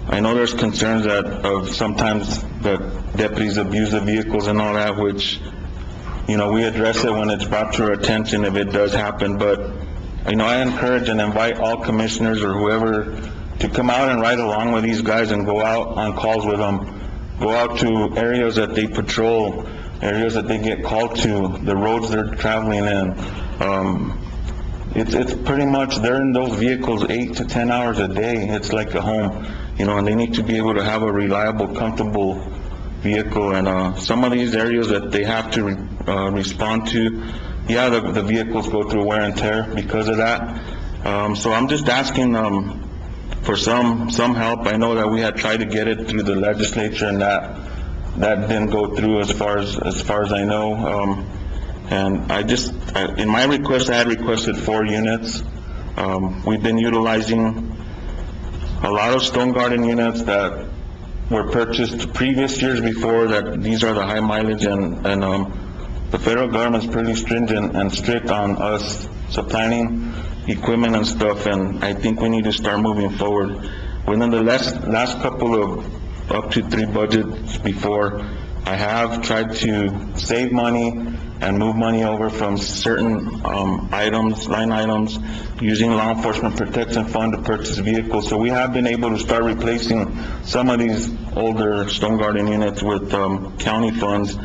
there's concerns of sometimes that deputies abuse the vehicles and all that, which, we address it when it's brought to our attention if it does happen, but, I encourage and invite all commissioners or whoever to come out and ride along with these guys and go out on calls with them. Go out to areas that they patrol, areas that they get called to, the roads they're traveling in. It's pretty much, they're in those vehicles 8 to 10 hours a day. It's like a home, and they need to be able to have a reliable, comfortable vehicle. And some of these areas that they have to respond to, the vehicles go through wear and tear because of that. So I'm just asking for some help. I know that we had tried to get it through the legislature, and that didn't go through as far as I know. And in my request, I had requested 4 units. We've been utilizing a lot of Stone Garden units that were purchased previous years before that. These are the high mileage, and the federal government's pretty stringent and strict on us supplying equipment and stuff, and I think we need to start moving forward. Within the last couple of up to 3 budgets before, I have tried to save money and move money over from certain line items, using Law Enforcement Protection Fund to purchase vehicles. So we have been able to start replacing some of these older Stone Garden units with county funds.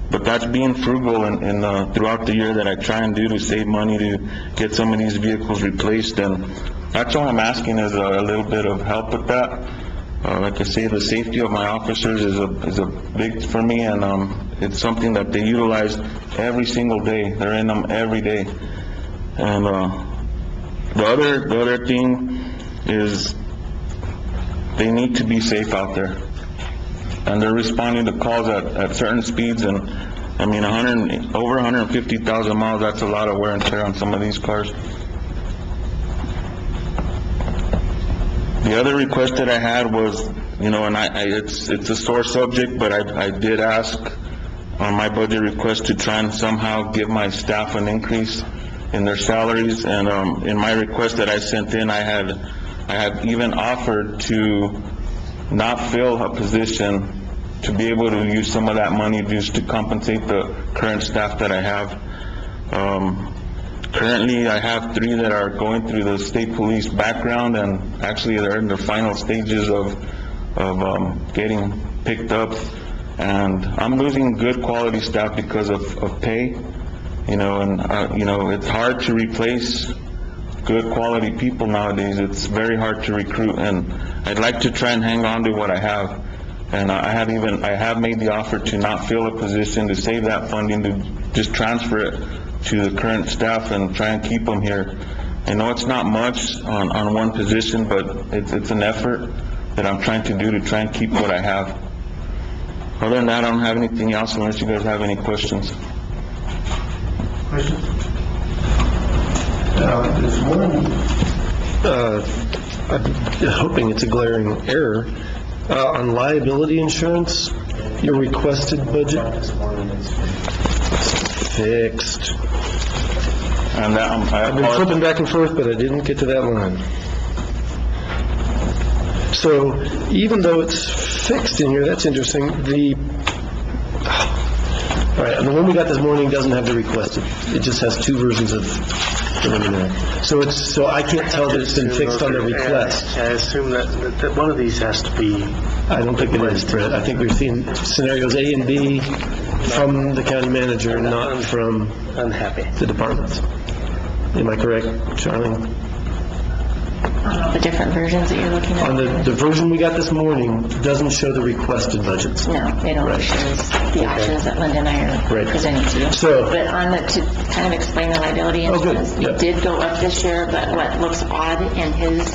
But that's being frugal throughout the year that I try and do to save money to get some of these vehicles replaced. And that's all I'm asking is a little bit of help with that. Like I say, the safety of my officers is a big for me, and it's something that they utilize every single day. They're in them every day. And the other thing is they need to be safe out there. And they're responding to calls at certain speeds, and, I mean, over 150,000 miles, that's a lot of wear and tear on some of these cars. The other request that I had was, you know, and it's a sore subject, but I did ask on my budget request to try and somehow give my staff an increase in their salaries, and in my request that I sent in, I had even offered to not fill a position to be able to use some of that money just to compensate the current staff that I have. Currently, I have 3 that are going through the state police background, and actually they're in the final stages of getting picked up. And I'm losing good quality staff because of pay, you know, and, you know, it's hard to replace good quality people nowadays. It's very hard to recruit, and I'd like to try and hang on to what I have. And I have made the offer to not fill a position, to save that funding, to just transfer it to the current staff and try and keep them here. I know it's not much on one position, but it's an effort that I'm trying to do to try and keep what I have. Other than that, I don't have anything else unless you guys have any questions. There's one, I'm hoping it's a glaring error. On liability insurance, your requested budget fixed. And that, I've been flipping back and forth, but I didn't get to that line. So even though it's fixed in here, that's interesting, all right, and the one we got this morning doesn't have the requested. It just has 2 versions of preliminary. So I can't tell that it's been fixed on the request. I assume that one of these has to be... I don't think it is, Brett. I think we've seen scenarios A and B from the county manager, not from the departments. Am I correct, Charlie? The different versions that you're looking at? On the version we got this morning doesn't show the requested budgets. No, it only shows the options that Linda and I are presenting to you. But to kind of explain the liability insurance, it did go up this year, but what looks odd in his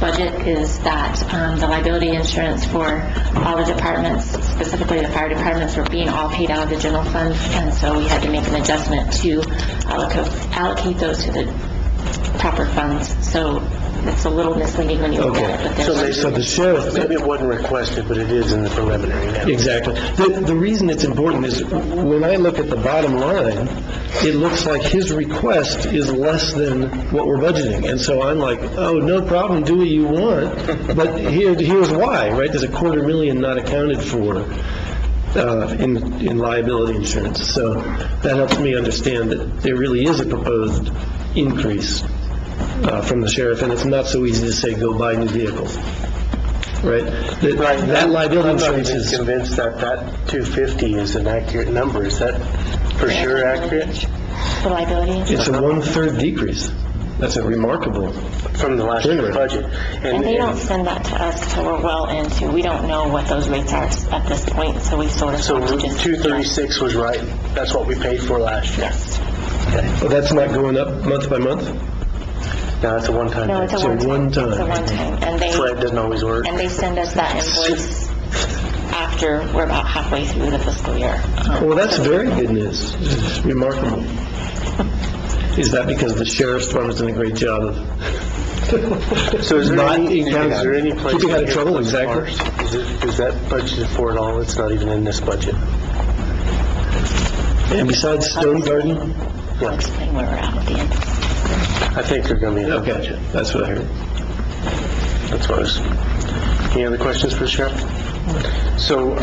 budget is that the liability insurance for all the departments, specifically the fire departments, were being all paid out of the general fund, and so we had to make an adjustment to allocate those to the proper funds. So it's a little misleading when you look at it. But So the sheriff... Maybe it wasn't requested, but it is in the preliminary now. Exactly. The reason it's important is when I look at the bottom line, it looks like his request is less than what we're budgeting. And so I'm like, oh, no problem, do what you want. But here's why, right? There's $250,000 not accounted for in liability insurance. So that helps me understand that there really is a proposed increase from the sheriff, and it's not so easy to say, go buy new vehicles. Right? That liability insurance is... I'm not even convinced that 250 is an accurate number. Is that for sure accurate? The liability insurance? It's a 1/3 decrease. That's a remarkable... From the last year's budget. And they don't send that to us till we're well into, we don't know what those rates are at this point, so we sort of... So 236 was right. That's what we paid for last year. Yes. Okay. Well, that's not going up month by month? No, it's a one-time. No, it's a one-time. It's a one-time. And That's why it doesn't always work. And they send us that invoice after we're about halfway through the fiscal year. Well, that's very good news. It's remarkable. Is that because the sheriff's department's done a great job of So is there any place... keeping out of trouble, exactly? Is that budgeted for at all? It's not even in this budget. And besides Stone Garden? I'll explain where we're at at the end. I think they're going to be in the Okay, budget. that's what I heard. That's what I was... Any other questions for the sheriff? So,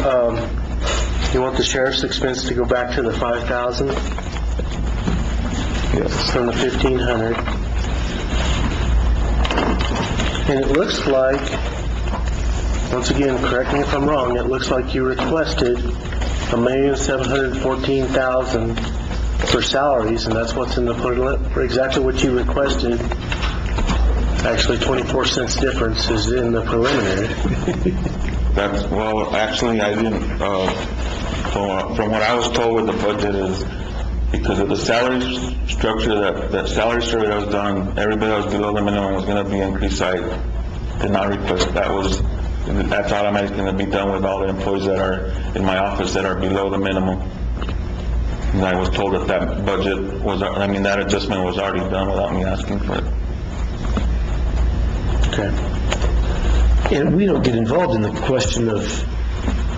you want the sheriff's expense to go back to the 5,000? Yes. From the 1,500. And it looks like, once again, correct me if I'm wrong, it looks like you requested $1,714,000 for salaries, and that's what's in the for exactly what you requested. Actually, 24 cents difference is in the preliminary. Well, actually, I didn't, from what I was told with the budget is, because of the salary structure, that salary survey that was done, everybody that was below the minimum was going to be increased. I did not request, that was that's automatically going to be done with all the employees that are in my office that are below the minimum. And I was told that that budget was, that adjustment was already done without me asking for it. Okay. And we don't get involved in the question of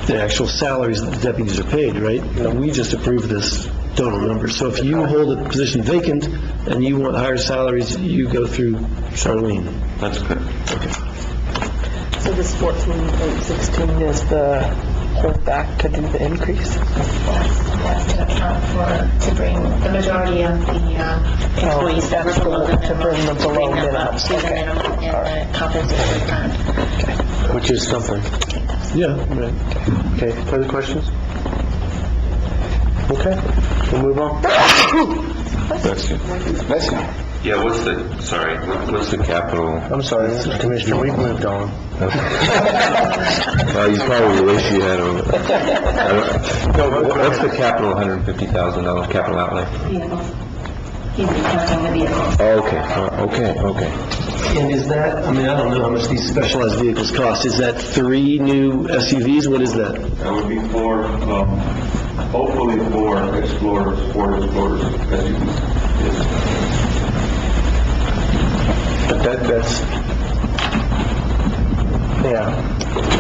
the actual salaries that the deputies are paid, right? We just approve this total number. So if you hold a position vacant and you want higher salaries, you go through Charlene. That's good. Okay. So this 14.16 is the holdback to do the increase? That's to account for, to bring the majority of the employees that were below the minimum. To bring them below bring them up minimum. to the minimum in the compensation fund. Which is something. Yeah, right. Okay, further questions? Okay, we'll move on. Yeah, what's the capital? I'm sorry, Commissioner, we've moved on. You probably wish you had what's the capital $150,000 capital outlay? Vehicles. He's counting the vehicles. Okay. And is that, I don't know how much these specialized vehicles cost. Is that 3 new SUVs? What is that? That would be 4, hopefully 4 Explorers, Ford Explorers. But that's, yeah,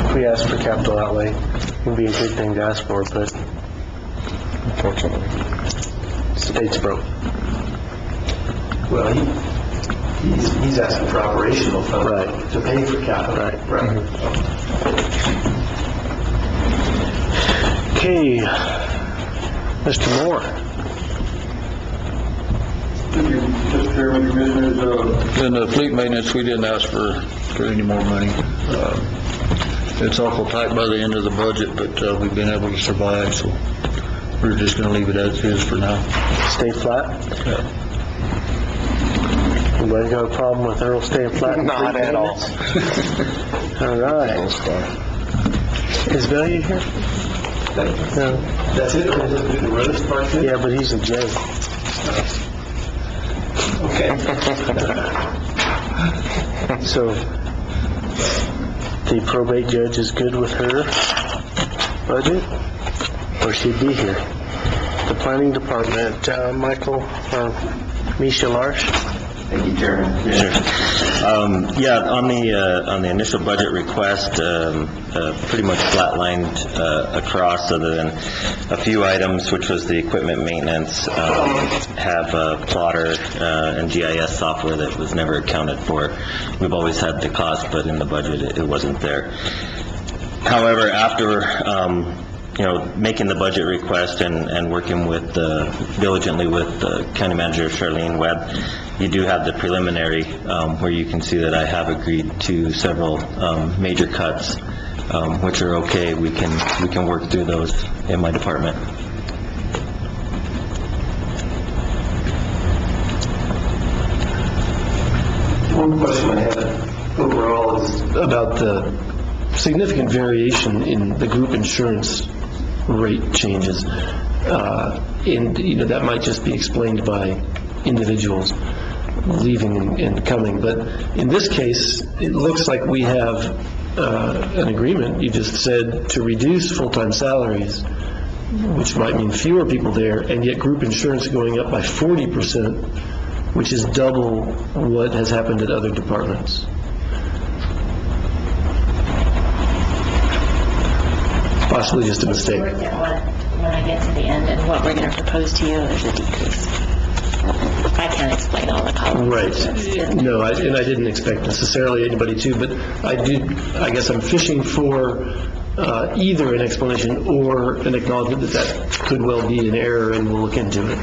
if we ask for capital outlay, it would be a good thing to ask for, but unfortunately, state's broke. Well, he's asking for operational funds Right. to pay for capital. Right. Okay, Mr. Moore. Mr. Chairman, Commissioners, in the fleet maintenance, we didn't ask for any more money. It's awful tight by the end of the budget, but we've been able to survive, so we're just going to leave it as is for now. Stay flat? Anybody got a problem with Earl staying flat? Not at all. All right. Is Billy here? No. That's it? Or is it the roads part too? Yeah, but he's a J. Okay. So, the probate judge is good with her budget, or she'd be here. The planning department, Michael, Misha Larsh. Thank you, Chairman. Yeah, on the initial budget request, pretty much flatlined across, other than a few items, which was the equipment maintenance, have a plotter and GIS software that was never accounted for. We've always had the cost, but in the budget it wasn't there. However, after making the budget request and working with diligently with County Manager Charlene Webb, you do have the preliminary where you can see that I have agreed to several major cuts, which are okay. We can work through those in my department. One question I had overall is about the significant variation in the group insurance rate changes. And, that might just be explained by individuals leaving and coming. But in this case, it looks like we have an agreement, you just said, to reduce full-time salaries, which might mean fewer people there, and yet group insurance going up by 40%, which is double what has happened at other departments. Possibly just a mistake. When I get to the end and what we're going to propose to you, there's a decrease. I can't explain all the columns. Right. No, and I didn't expect necessarily anybody to, but I guess I'm fishing for either an explanation or an acknowledgement that could well be an error, and we'll look into it.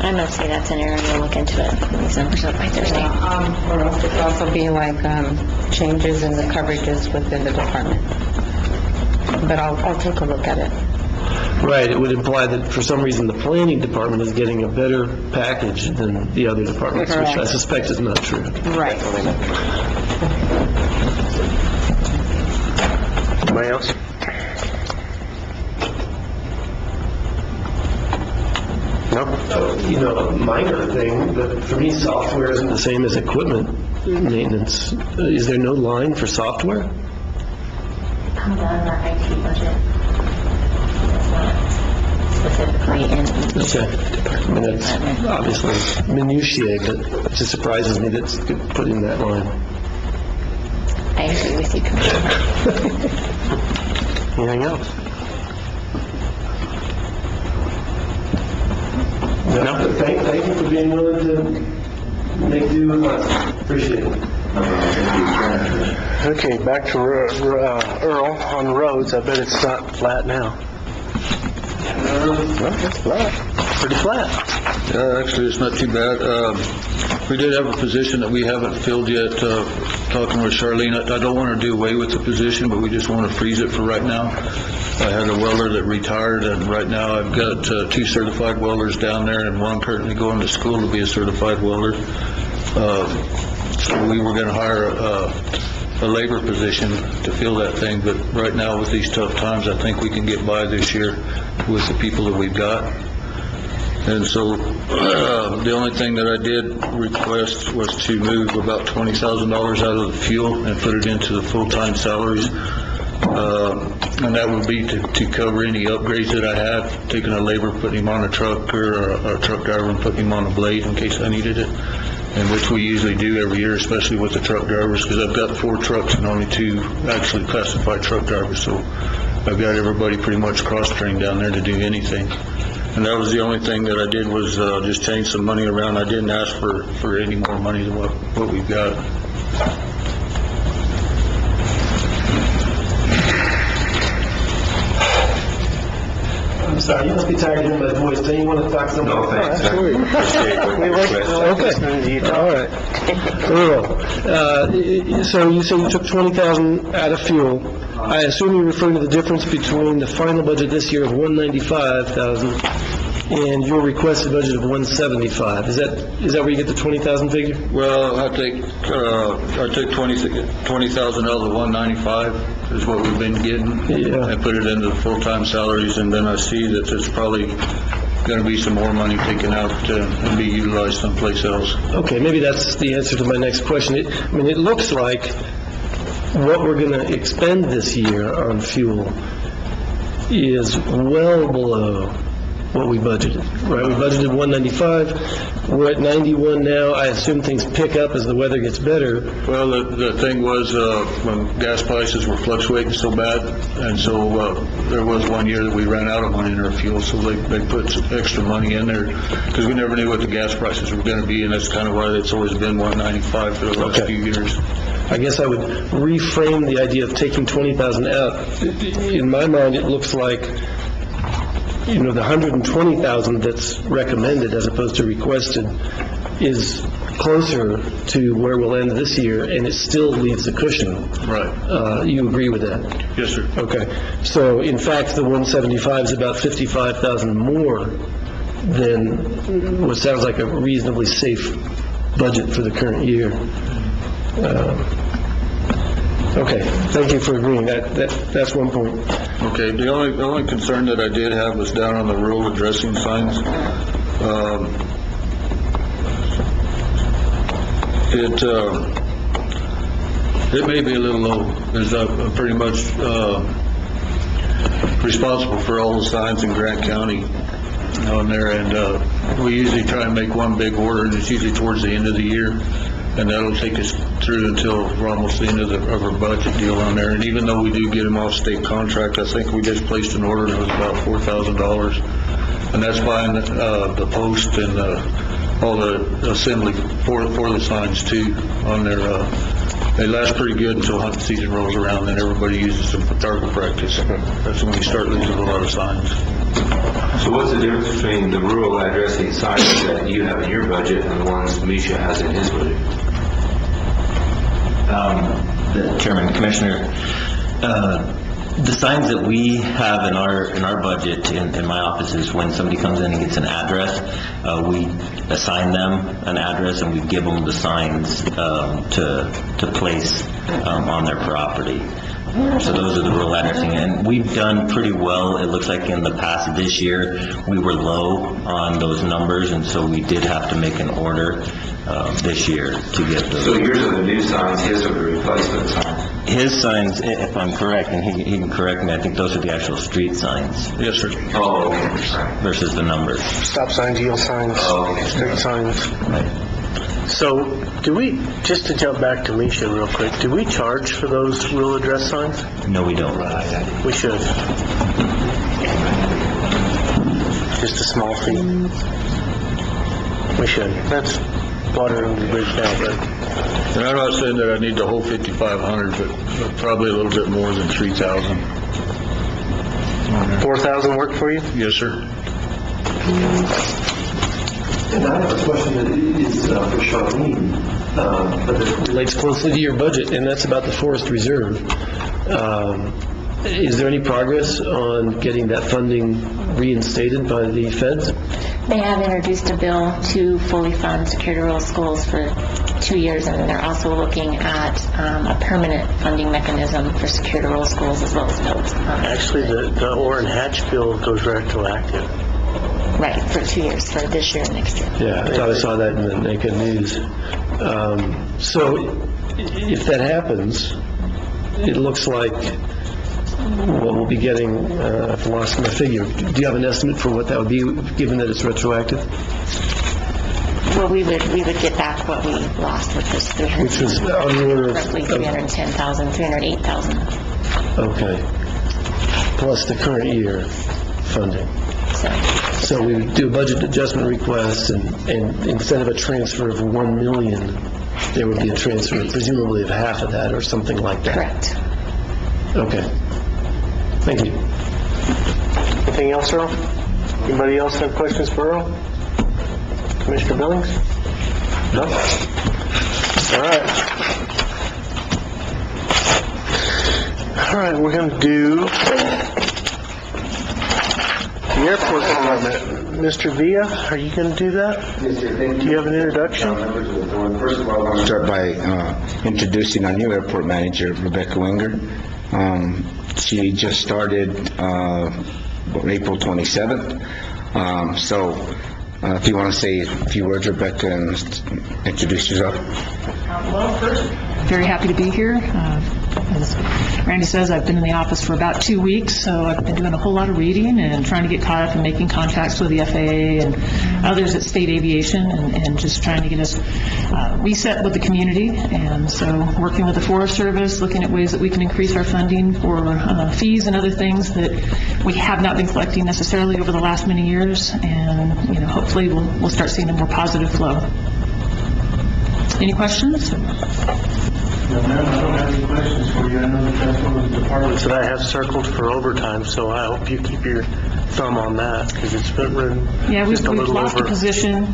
I'm going to say that's an error, we'll look into it. These numbers up by Thursday. Or else it could also be like changes in the coverages within the department. But I'll take a look at it. Right, it would imply that for some reason the planning department is getting a better package than the other departments, which I suspect is not true. Right. Anybody else? No? A minor thing, but for me, software isn't the same as equipment maintenance. Is there no line for software? come down in our IT budget. It's not specifically in each Okay. I mean, that's obviously minutiae, but it just surprises me that it's put in that line. I agree with you, Commissioner. Anything else? No. Thank you for being willing to make do with us. Appreciate it. Okay, back to Earl on roads. I bet it's not flat now. Well, it's flat. Pretty flat. Actually, it's not too bad. We did have a position that we haven't filled yet, talking with Charlene. I don't want to do away with the position, but we just want to freeze it for right now. I had a welder that retired, and right now I've got 2 certified welders down there, and one currently going to school to be a certified welder. So we were going to hire a labor position to fill that thing, but right now with these tough times, I think we can get by this year with the people that we've got. And so the only thing that I did request was to move about $20,000 out of the fuel and put it into the full-time salaries. And that would be to cover any upgrades that I have, taking a labor, putting him on a truck, or a truck driver and putting him on a blade in case I needed it, and which we usually do every year, especially with the truck drivers, because I've got 4 trucks and only 2 actually classified truck drivers, so I've got everybody pretty much cross-trained down there to do anything. And that was the only thing that I did, was just change some money around. I didn't ask for any more money than what we've got. I'm sorry, you must be tired of hearing my voice. Don't you want to talk something? No, thanks. Okay. All right. Earl, so you say you took $20,000 out of fuel. I assume you're referring to the difference between the final budget this year of $195,000 and your requested budget of $175,000. Is that where you get the $20,000 figure? Well, I take 20,000 out of the 195 is what we've been getting. Yeah. I put it into the full-time salaries, and then I see that there's probably going to be some more money taken out and be utilized someplace else. Okay, maybe that's the answer to my next question. It looks like what we're going to expend this year on fuel is well below what we budgeted, right? We budgeted 195, we're at 91 now. I assume things pick up as the weather gets better. Well, the thing was, when gas prices were fluctuating so bad, and so there was one year that we ran out of money in our fuel, so they put some extra money in there, because we never knew what the gas prices were going to be, and that's kind of why it's always been 195 for the last few years. I guess I would reframe the idea of taking 20,000 out. In my mind, it looks like, the 120,000 that's recommended as opposed to requested is closer to where we'll end this year, and it still leaves a cushion. Right. You agree with that? Yes, sir. Okay. So, in fact, the 175 is about 55,000 more than what sounds like a reasonably safe budget for the current year. Okay, thank you for agreeing. That's one point. Okay, the only concern that I did have was down on the rural addressing signs. It may be a little low, because I'm pretty much responsible for all the signs in Grant County on there, and we usually try and make one big order, and it's usually towards the end of the year, and that'll take us through until we're almost the end of our budget deal on there. And even though we do get them off state contract, I think we just placed an order that was about $4,000, and that's buying the post and all the assembly for the signs too on there. They last pretty good until hunting season rolls around, then everybody uses them for target practice. That's when we start losing a lot of signs. So what's the difference between the rural addressing signs that you have in your budget and the ones Misha has in his budget? The Chairman, Commissioner, the signs that we have in our budget in my office is when somebody comes in and gets an address, we assign them an address and we give them the signs to place on their property. So those are the rural addressing, and we've done pretty well. It looks like in the past this year we were low on those numbers, and so we did have to make an order this year to get those. So yours are the new signs, his are the replacement signs? his signs, if I'm correct, and he can correct me, I think those are the actual street signs Yes, sir. Oh, okay. versus the numbers. Stop signs, yield signs, street signs. So, do we, just to jump back to Misha real quick, do we charge for those real address signs? No, we don't. We should. Just a small fee. We should. That's water under the bridge now, but And I'm not saying that I need the whole 5,500, but probably a little bit more than 3,000. 4,000 work for you? Yes, sir. And I have a question that is for Charlene, but it relates closely to your budget, and that's about the Forest Reserve. Is there any progress on getting that funding reinstated by the feds? They have introduced a bill to fully fund security rural schools for 2 years, and then they're also looking at a permanent funding mechanism for security rural schools as well as build. Actually, the Orrin Hatch bill goes retroactive. Right, for 2 years, for this year and next year. Yeah, I thought I saw that in the naked news. So if that happens, it looks like what we'll be getting, I've lost my figure. Do you have an estimate for what that would be, given that it's retroactive? Well, we would get back what we lost, which was Which was on the order of... roughly 310,000, 308,000. Okay. Plus the current year funding. So we would do a budget adjustment request, and instead of a transfer of 1 million, there would be a transfer presumably of half of that or something like that. Correct. Okay. Thank you. Anything else, Earl? Anybody else have questions for Earl? Commissioner Billings? No? All right. All right, we're going to do the airport department. Mr. Villa, are you going to do that? Yes, sir. Thank Do you have an introduction? First of all, I want to start by introducing our new airport manager, Rebecca Wenger. She just started April 27th. So if you want to say a few words, Rebecca, and introduce yourself. Well, first, very happy to be here. As Randy says, I've been in the office for about 2 weeks, so I've been doing a whole lot of reading and trying to get caught up and making contacts with the FAA and others at State Aviation, and just trying to get us reset with the community. And so working with the Forest Service, looking at ways that we can increase our funding for fees and other things that we have not been collecting necessarily over the last many years, and hopefully we'll start seeing a more positive flow. Any questions? No, ma'am, I don't have any questions for you. I know that that's one of the departments that I have circled for overtime, so I hope you keep your thumb on that, because it's been Yeah, we've just a little lost a over. position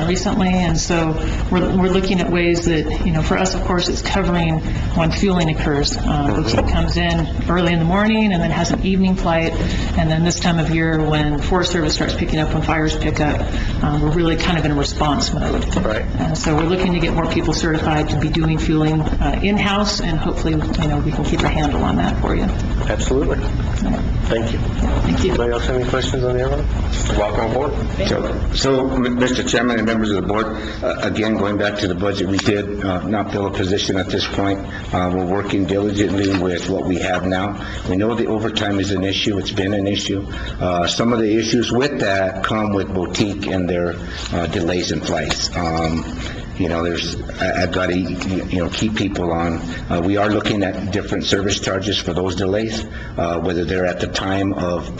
recently, and so we're looking at ways that, for us, of course, it's covering when fueling occurs. Which comes in early in the morning and then has an evening flight, and then this time of year when Forest Service starts picking up when fires pick up, we're really kind of in a response mode. Right. And so we're looking to get more people certified to be doing fueling in-house, and hopefully, we can keep a handle on that for you. Absolutely. Thank you. Thank you. Anybody else have any questions on the airline? Welcome aboard. So, Mr. Chairman and members of the board, again, going back to the budget, we did not fill a position at this point. We're working diligently with what we have now. We know the overtime is an issue. It's been an issue. Some of the issues with that come with Boutique and their delays in flights. I've got to, keep people on. We are looking at different service charges for those delays, whether they're at the time of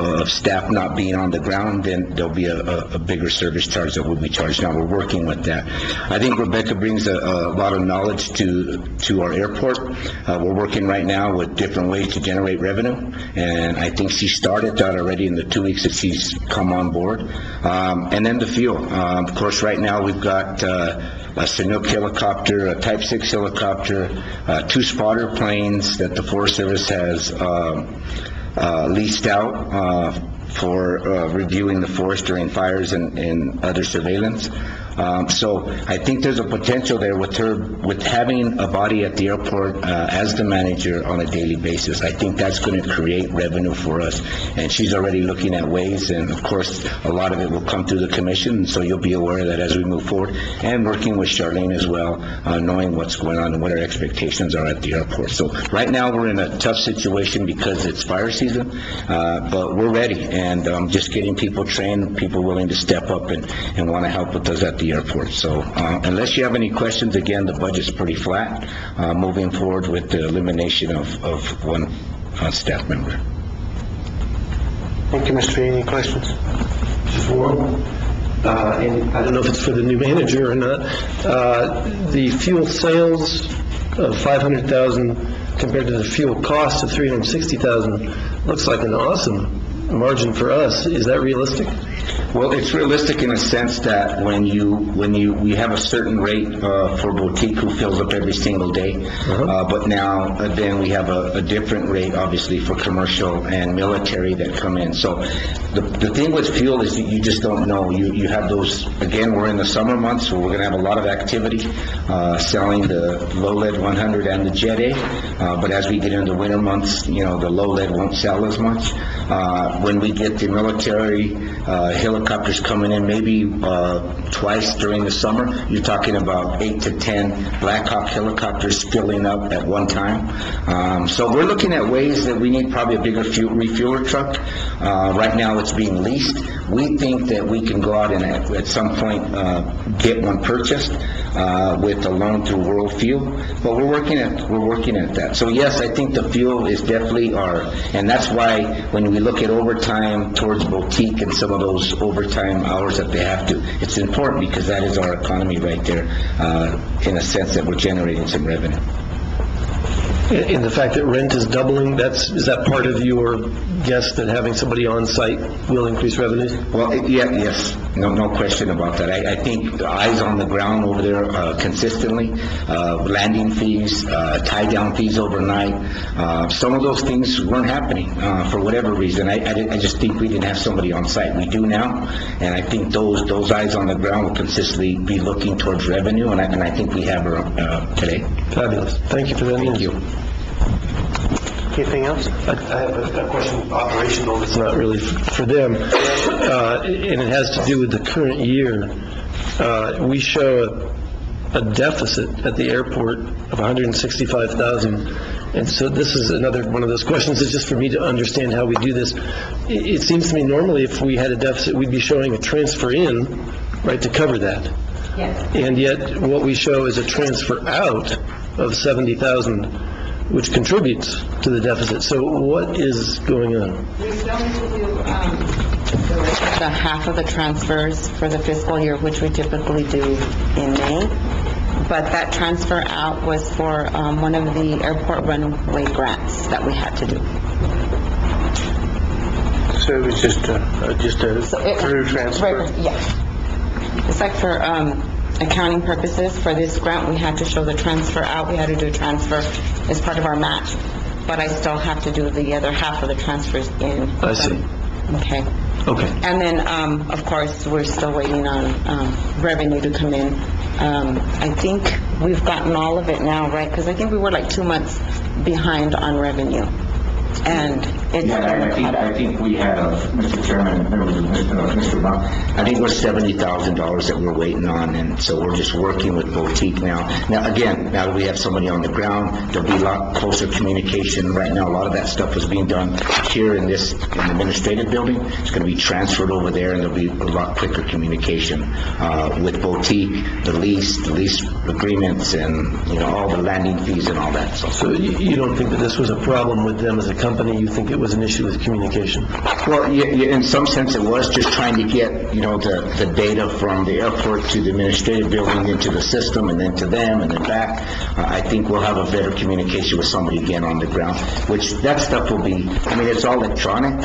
of staff not being on the ground, then there'll be a bigger service charge that will be charged. Now, we're working with that. I think Rebecca brings a lot of knowledge to our airport. We're working right now with different ways to generate revenue, and I think she started that already in the 2 weeks that she's come on board. And then the fuel. Of course, right now, we've got a Chinook helicopter, a Type 6 helicopter, 2 spotter planes that the Forest Service has leased out for reviewing the forest during fires and other surveillance. So I think there's a potential there with her, with having a body at the airport as the manager on a daily basis. I think that's going to create revenue for us, and she's already looking at ways, and of course, a lot of it will come through the commission, and so you'll be aware of that as we move forward, and working with Charlene as well, knowing what's going on and what our expectations are at the airport. So right now, we're in a tough situation because it's fire season, but we're ready, and just getting people trained, people willing to step up and want to help with us at the airport. So unless you have any questions, again, the budget's pretty flat, moving forward with the elimination of one staff member. Thank you, Mr. Fee. Any questions? Just one. And I don't know if it's for the new manager or not. The fuel sales of 500,000 compared to the fuel cost of 360,000 looks like an awesome margin for us. Is that realistic? Well, it's realistic in a sense that we have a certain rate for boutique who fills up every single day, but now then we have a different rate, obviously, for commercial and military that come in. So the thing with fuel is you just don't know. You have those, again, we're in the summer months, so we're going to have a lot of activity selling the low lead 100 and the Jet A, but as we get into winter months, the low lead won't sell as much. When we get the military helicopters coming in, maybe twice during the summer, you're talking about 8 to 10 Black Hawk helicopters filling up at one time. So we're looking at ways that we need probably a bigger refueler truck. Right now it's being leased. We think that we can go out and at some point get one purchased with a loan through World Fuel, but we're working at that. So yes, I think the fuel is definitely and that's why when we look at overtime towards boutique and some of those overtime hours that they have to, it's important because that is our economy right there, in a sense that we're generating some revenue. In the fact that rent is doubling, is that part of your guess that having somebody on site will increase revenues? Well, yes, no question about that. I think eyes on the ground over there consistently, landing fees, tie-down fees overnight, some of those things weren't happening for whatever reason. I just think we didn't have somebody on site. We do now, and I think those eyes on the ground will consistently be looking towards revenue, and I think we have her today. Fabulous. Thank you for that. Thank you. Anything else? I have a question, operational, it's not really for them, and it has to do with the current year. We show a deficit at the airport of 165,000, and so this is another one of those questions. It's just for me to understand how we do this. It seems to me normally if we had a deficit, we'd be showing a transfer in, right, to cover that. Yes. And yet what we show is a transfer out of 70,000, which contributes to the deficit. So what is going on? We still need to do the half of the transfers for the fiscal year, which we typically do in May. But that transfer out was for one of the airport runway grants that we had to do. So it was just a through transfer? Yeah. It's like for accounting purposes, for this grant, we had to show the transfer out. We had to do a transfer as part of our match, but I still have to do the other half of the transfers in. I see. Okay. Okay. And then, of course, we're still waiting on revenue to come in. I think we've gotten all of it now, right? Because I think we were like 2 months behind on revenue. And it's... I think we have, Mr. Chairman, Mr. Brown, I think we're $70,000 that we're waiting on, and so we're just working with boutique now. Now, again, now that we have somebody on the ground, there'll be a lot closer communication. Right now, a lot of that stuff was being done here in the administrative building. It's going to be transferred over there, and there'll be a lot quicker communication with boutique, the lease agreements, and, all the landing fees and all that. So you don't think that this was a problem with them as a company? You think it was an issue with communication? Well, yeah, in some sense it was just trying to get, the data from the airport to the administrative building into the system and then to them and then back. I think we'll have a better communication with somebody again on the ground, which that stuff will be, it's all electronic.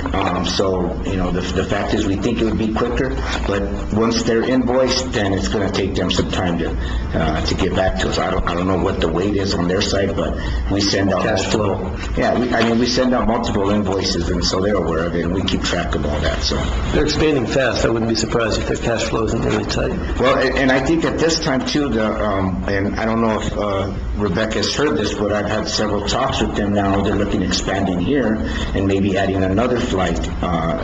So, the fact is we think it would be quicker, but once they're invoiced, then it's going to take them some time to get back to us. I don't know what the weight is on their side, but we send out cash flow. Yeah, we send send out multiple invoices, and so they're aware of it, and we keep track of all that, so. They're expanding fast. I wouldn't be surprised if their cash flow isn't really tight. Well, and I think at this time too, and I don't know if Rebecca's heard this, but I've had several talks with them now. They're looking at expanding here and maybe adding another flight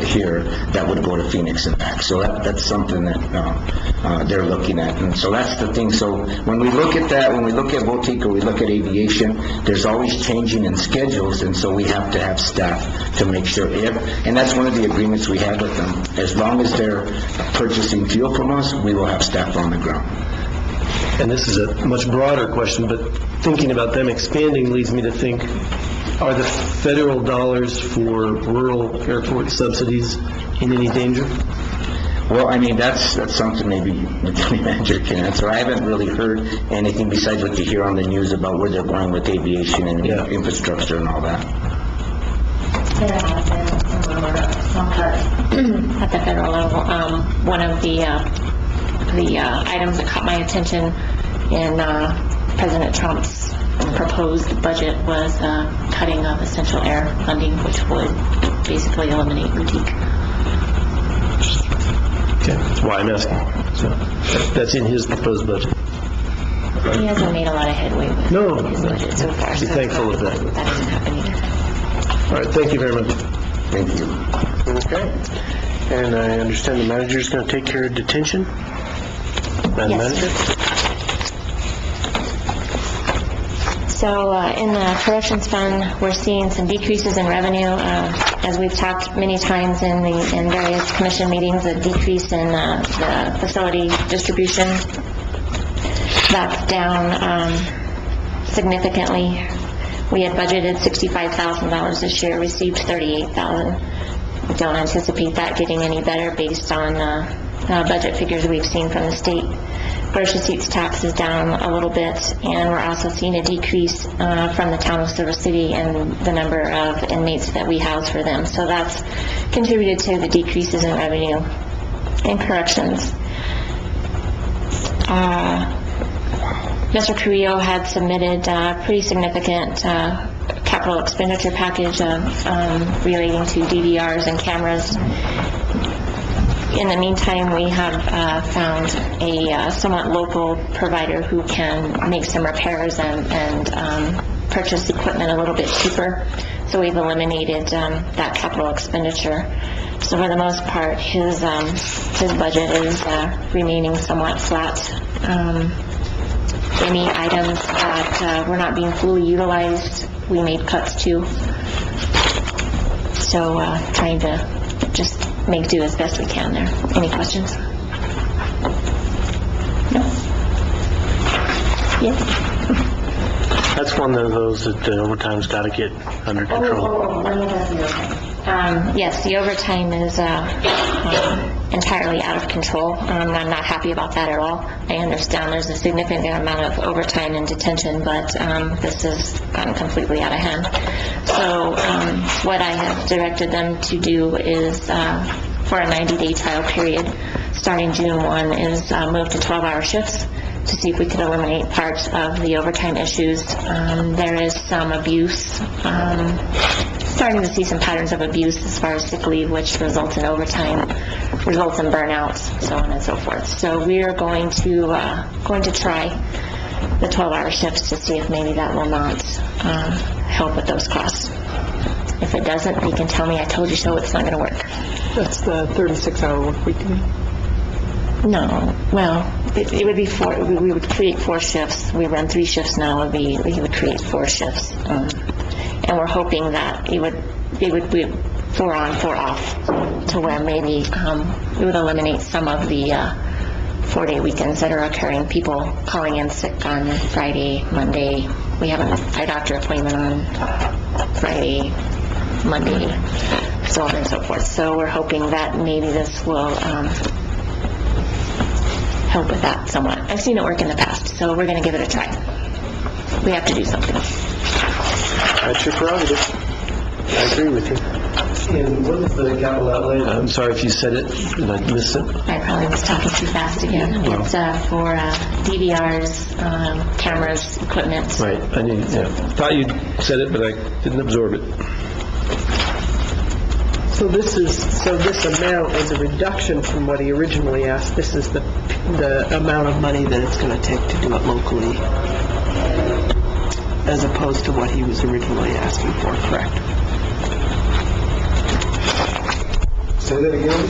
here that would go to Phoenix and back. So that's something that they're looking at. And so that's the thing. So when we look at that, when we look at Botica, we look at aviation, there's always changing in schedules, and so we have to have staff to make sure. And that's one of the agreements we have with them. As long as they're purchasing fuel from us, we will have staff on the ground. And this is a much broader question, but thinking about them expanding leads me to think, are the federal dollars for rural airport subsidies in any danger? Well, I mean, that's something maybe the county manager can answer. I haven't really heard anything besides what you hear on the news about where they're going with aviation and infrastructure and all that. There have been some cuts at the federal level. One of the items that caught my attention in President Trump's proposed budget was cutting of essential air funding, which would basically eliminate boutique. Okay, that's why I'm asking. So that's in his proposed budget. He hasn't made a lot of headway with his budget so far. Be thankful of that. That doesn't happen either. All right, thank you very much. Thank you. Okay. And I understand the manager's going to take care of detention? Madam Manager? So in the corrections fund, we're seeing some decreases in revenue. As we've talked many times in various commission meetings, a decrease in the facility distribution. That's down significantly. We had budgeted $65,000 this year, received $38,000. We don't anticipate that getting any better based on budget figures we've seen from the state. Gross receipts tax is down a little bit, and we're also seeing a decrease from the town of Silver City and the number of inmates that we house for them. So that's contributed to the decreases in revenue in corrections. Mr. Carrillo had submitted a pretty significant capital expenditure package relating to DVRs and cameras. In the meantime, we have found a somewhat local provider who can make some repairs and purchase equipment a little bit cheaper. So we've eliminated that capital expenditure. So for the most part, his budget is remaining somewhat flat. Any items that were not being fully utilized, we made cuts to. So trying to just make do as best we can there. Any questions? No? Yeah? That's one of those that the overtime's got to get under control. Let me go through the overtime. Yes, the overtime is entirely out of control. I'm not happy about that at all. I understand there's a significant amount of overtime in detention, but this has gotten completely out of hand. So what I have directed them to do is, for a 90-day trial period, starting June 1, is move to 12-hour shifts to see if we could eliminate parts of the overtime issues. There is some abuse, starting to see some patterns of abuse as far as sick leave, which results in overtime, results in burnouts, so on and so forth. So we are going to try the 12-hour shifts to see if maybe that will not help with those costs. If it doesn't, they can tell me I told you so, it's not going to work. That's the 36-hour work week, you mean? No, well, it would be we would create 4 shifts. We run 3 shifts now, we would create 4 shifts. And we're hoping that it would be 4 on, 4 off, to where maybe it would eliminate some of the 4-day weekends that are occurring, people calling in sick on Friday, Monday. We have an eye doctor appointment on Friday, Monday, so on and so forth. So we're hoping that maybe this will help with that somewhat. I've seen it work in the past, so we're going to give it a try. We have to do something. That's your prerogative. I agree with you. And what is the capital outlay? I'm sorry if you said it and I missed it. I probably was talking too fast again. It's for DVRs, cameras, equipment. Right, I thought you said it, but I didn't absorb it. So this amount is a reduction from what he originally asked. This is the amount of money that it's going to take to do it locally, as opposed to what he was originally asking for, correct? Say that again?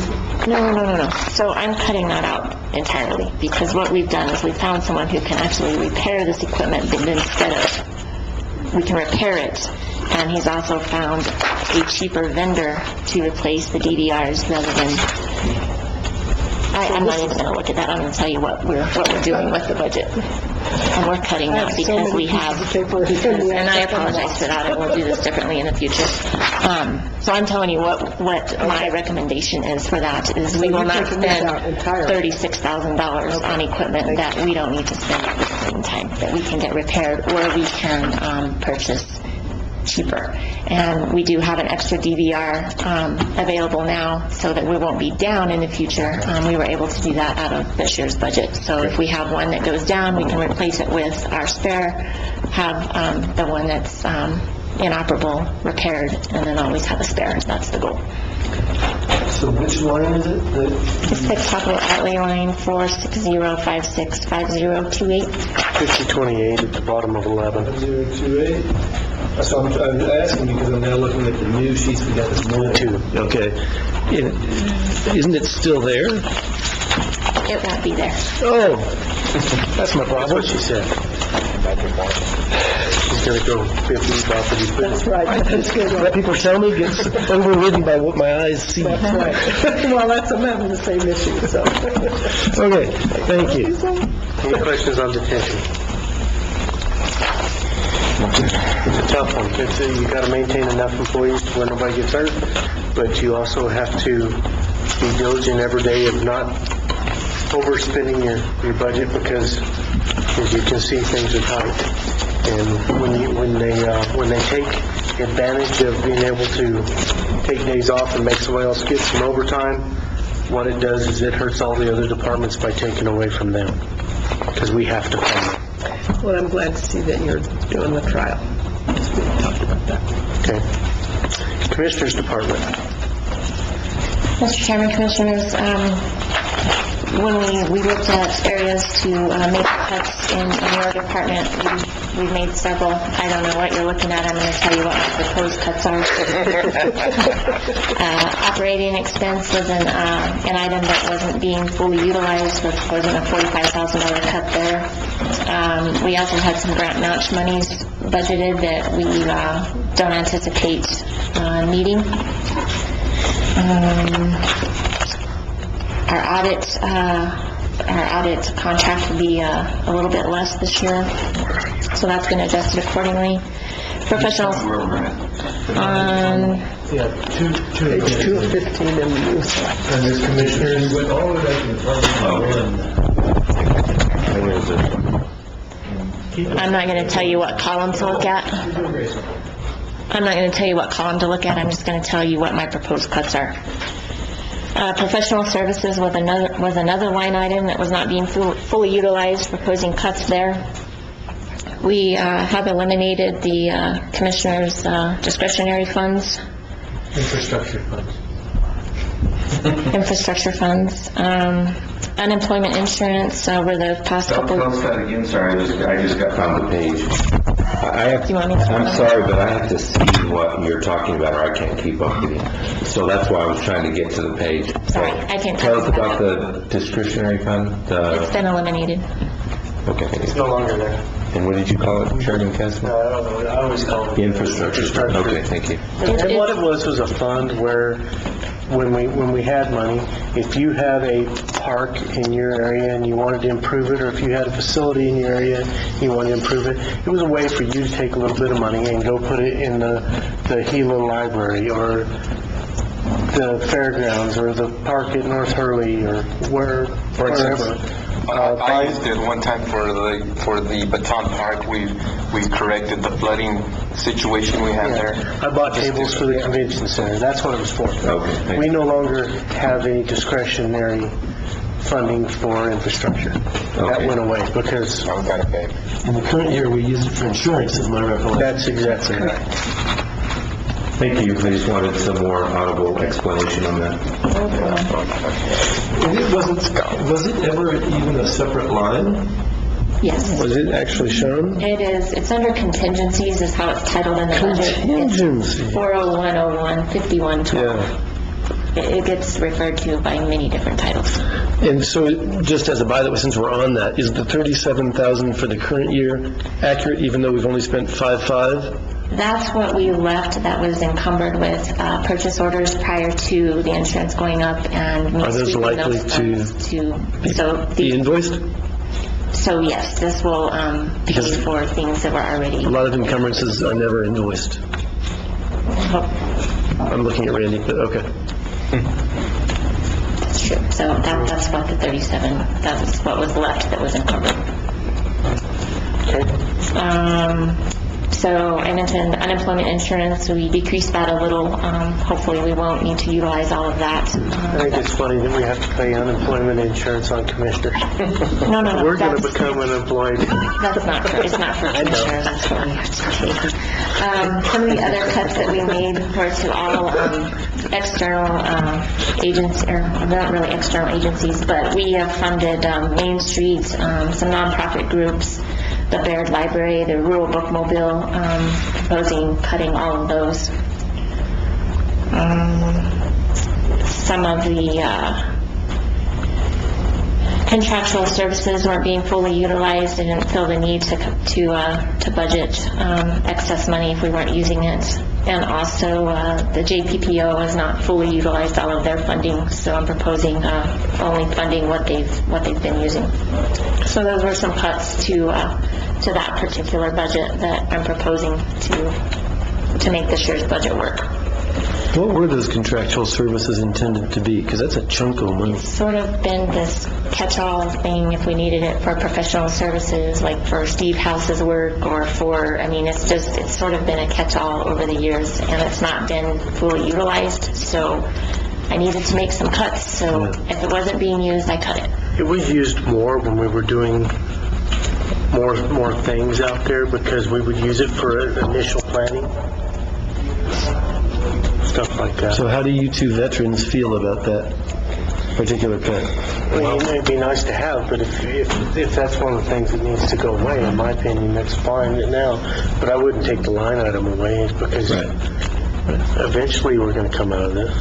No. So I'm cutting that out entirely, because what we've done is we found someone who can actually repair this equipment, but instead of, we can repair it, and he's also found a cheaper vendor to replace the DVRs rather than, I'm not even going to look at that. I'm going to tell you what we're doing with the budget. And we're cutting that because we have, and I apologize for that, and we'll do this differently in the future. So I'm telling you what my recommendation is for that, is we will not spend $36,000 on equipment that we don't need to spend at the same time, that we can get repaired or we can purchase cheaper. And we do have an extra DVR available now so that we won't be down in the future. We were able to do that out of this year's budget. So if we have one that goes down, we can replace it with our spare, have the one that's inoperable repaired, and then always have a spare. That's the goal. So which line is it? The 6 capital outlay line 460565028. 5028 at the bottom of 11. 028. So I'm asking because I'm now looking at the new sheets we got this morning. Two. Okay. Isn't it still there? It won't be there. Oh, that's my problem. That's what she said. She's going to go 50 property. That's right. That's good. What people tell me gets overridden by what my eyes see. That's right. Well, I'm having the same issue, so. Okay, thank you. Any questions on detention? It's a tough one. You got to maintain enough employees to where nobody gets hurt, but you also have to be diligent every day of not overspending your budget, because as you can see, things are tight. And when they take advantage of being able to take days off and make somebody else get some overtime, what it does is it hurts all the other departments by taking away from them, because we have to fund them. Well, I'm glad to see that you're doing the trial. We talked about that. Okay. Commissioners Department. Mr. Chairman, Commissioners, when we looked at areas to make cuts in your department, we've made several. I don't know what you're looking at. I'm going to tell you what the proposed cuts are. Operating expense was an item that wasn't being fully utilized. There wasn't a $45,000 cut there. We also had some grant match monies budgeted that we don't anticipate needing. Our audit contract will be a little bit less this year, so that's been adjusted accordingly. Professionals on Page 215 in the news. And as commissioners, with all of that I'm not going to tell you what column to look at. I'm not going to tell you what column to look at. I'm just going to tell you what my proposed cuts are. Professional services was another line item that was not being fully utilized, proposing cuts there. We have eliminated the commissioners' discretionary funds. infrastructure funds. Infrastructure funds. Unemployment insurance over the past couple... Tell us that again, sorry, I just got found the page. Do you want me to... I'm sorry, but I have to see what you're talking about, or I can't keep up with you. So that's why I was trying to get to the page. Sorry, I can't Tell us talk about the discretionary fund. It's been eliminated. Okay. It's no longer there. And what did you call it, Chairman Kessler? I don't know. I always call it Infrastructure. Okay, thank you. And what it was a fund where, when we had money, if you had a park in your area and you wanted to improve it, or if you had a facility in your area and you wanted to improve it, it was a way for you to take a little bit of money and go put it in the Gila Library, or the fairgrounds, or the park at North Hurley, or wherever. I used it one time for the Baton Park. We corrected the flooding situation we had there. I bought tables for the convention center. That's what it was for. Okay. We no longer have any discretionary funding for infrastructure. That went away because... I was out of pay. In the current year, we use it for insurance, is my recollection. That's exactly right. Thank you. I just wanted some more audible explanation on that. And was it ever even a separate line? Yes. Was it actually shown? It is, it's under contingencies is how it's titled in the budget. Contingency. It's 40101 5112. It gets referred to by many different titles. And so, just as a by the way, since we're on that, is the 37,000 for the current year accurate, even though we've only spent 5.5? That's what we left that was encumbered with purchase orders prior to the insurance going up and me Are those sweeping likely those funds to be invoiced? So yes, this will pay for things that were already. A lot of encumbrances are never invoiced. I'm looking at Randy, but okay. That's true. So that's what the 37, that's what was left that was encumbered. So I mentioned unemployment insurance, we decreased that a little. Hopefully we won't need to utilize all of that. I think it's funny that we have to pay unemployment insurance on commissioners. No. We're going to become unemployed. That's not true. It's not for commissioners. That's what we have to pay. Some of the other cuts that we made were to all external agents, or not really external agencies, but we have funded Main Street, some nonprofit groups, the Baird Library, the Rural Bookmobile, proposing cutting all of those. Some of the contractual services weren't being fully utilized. I didn't feel the need to budget excess money if we weren't using it. And also, the JPPO has not fully utilized all of their funding, so I'm proposing only funding what they've been using. So those were some cuts to that particular budget that I'm proposing to make this year's budget work. What were those contractual services intended to be? Because that's a chunk of money. It's sort of been this catch-all thing if we needed it for professional services, like for Steve House's work, or for, it's sort of been a catch-all over the years, and it's not been fully utilized, so I needed to make some cuts, so if it wasn't being used, I cut it. It was used more when we were doing more things out there, because we would use it for initial planning, stuff like that. So how do you two veterans feel about that particular cut? Well, it may be nice to have, but if that's one of the things that needs to go away, in my opinion, that's fine now. But I wouldn't take the line item away, because eventually we're going to come out of this.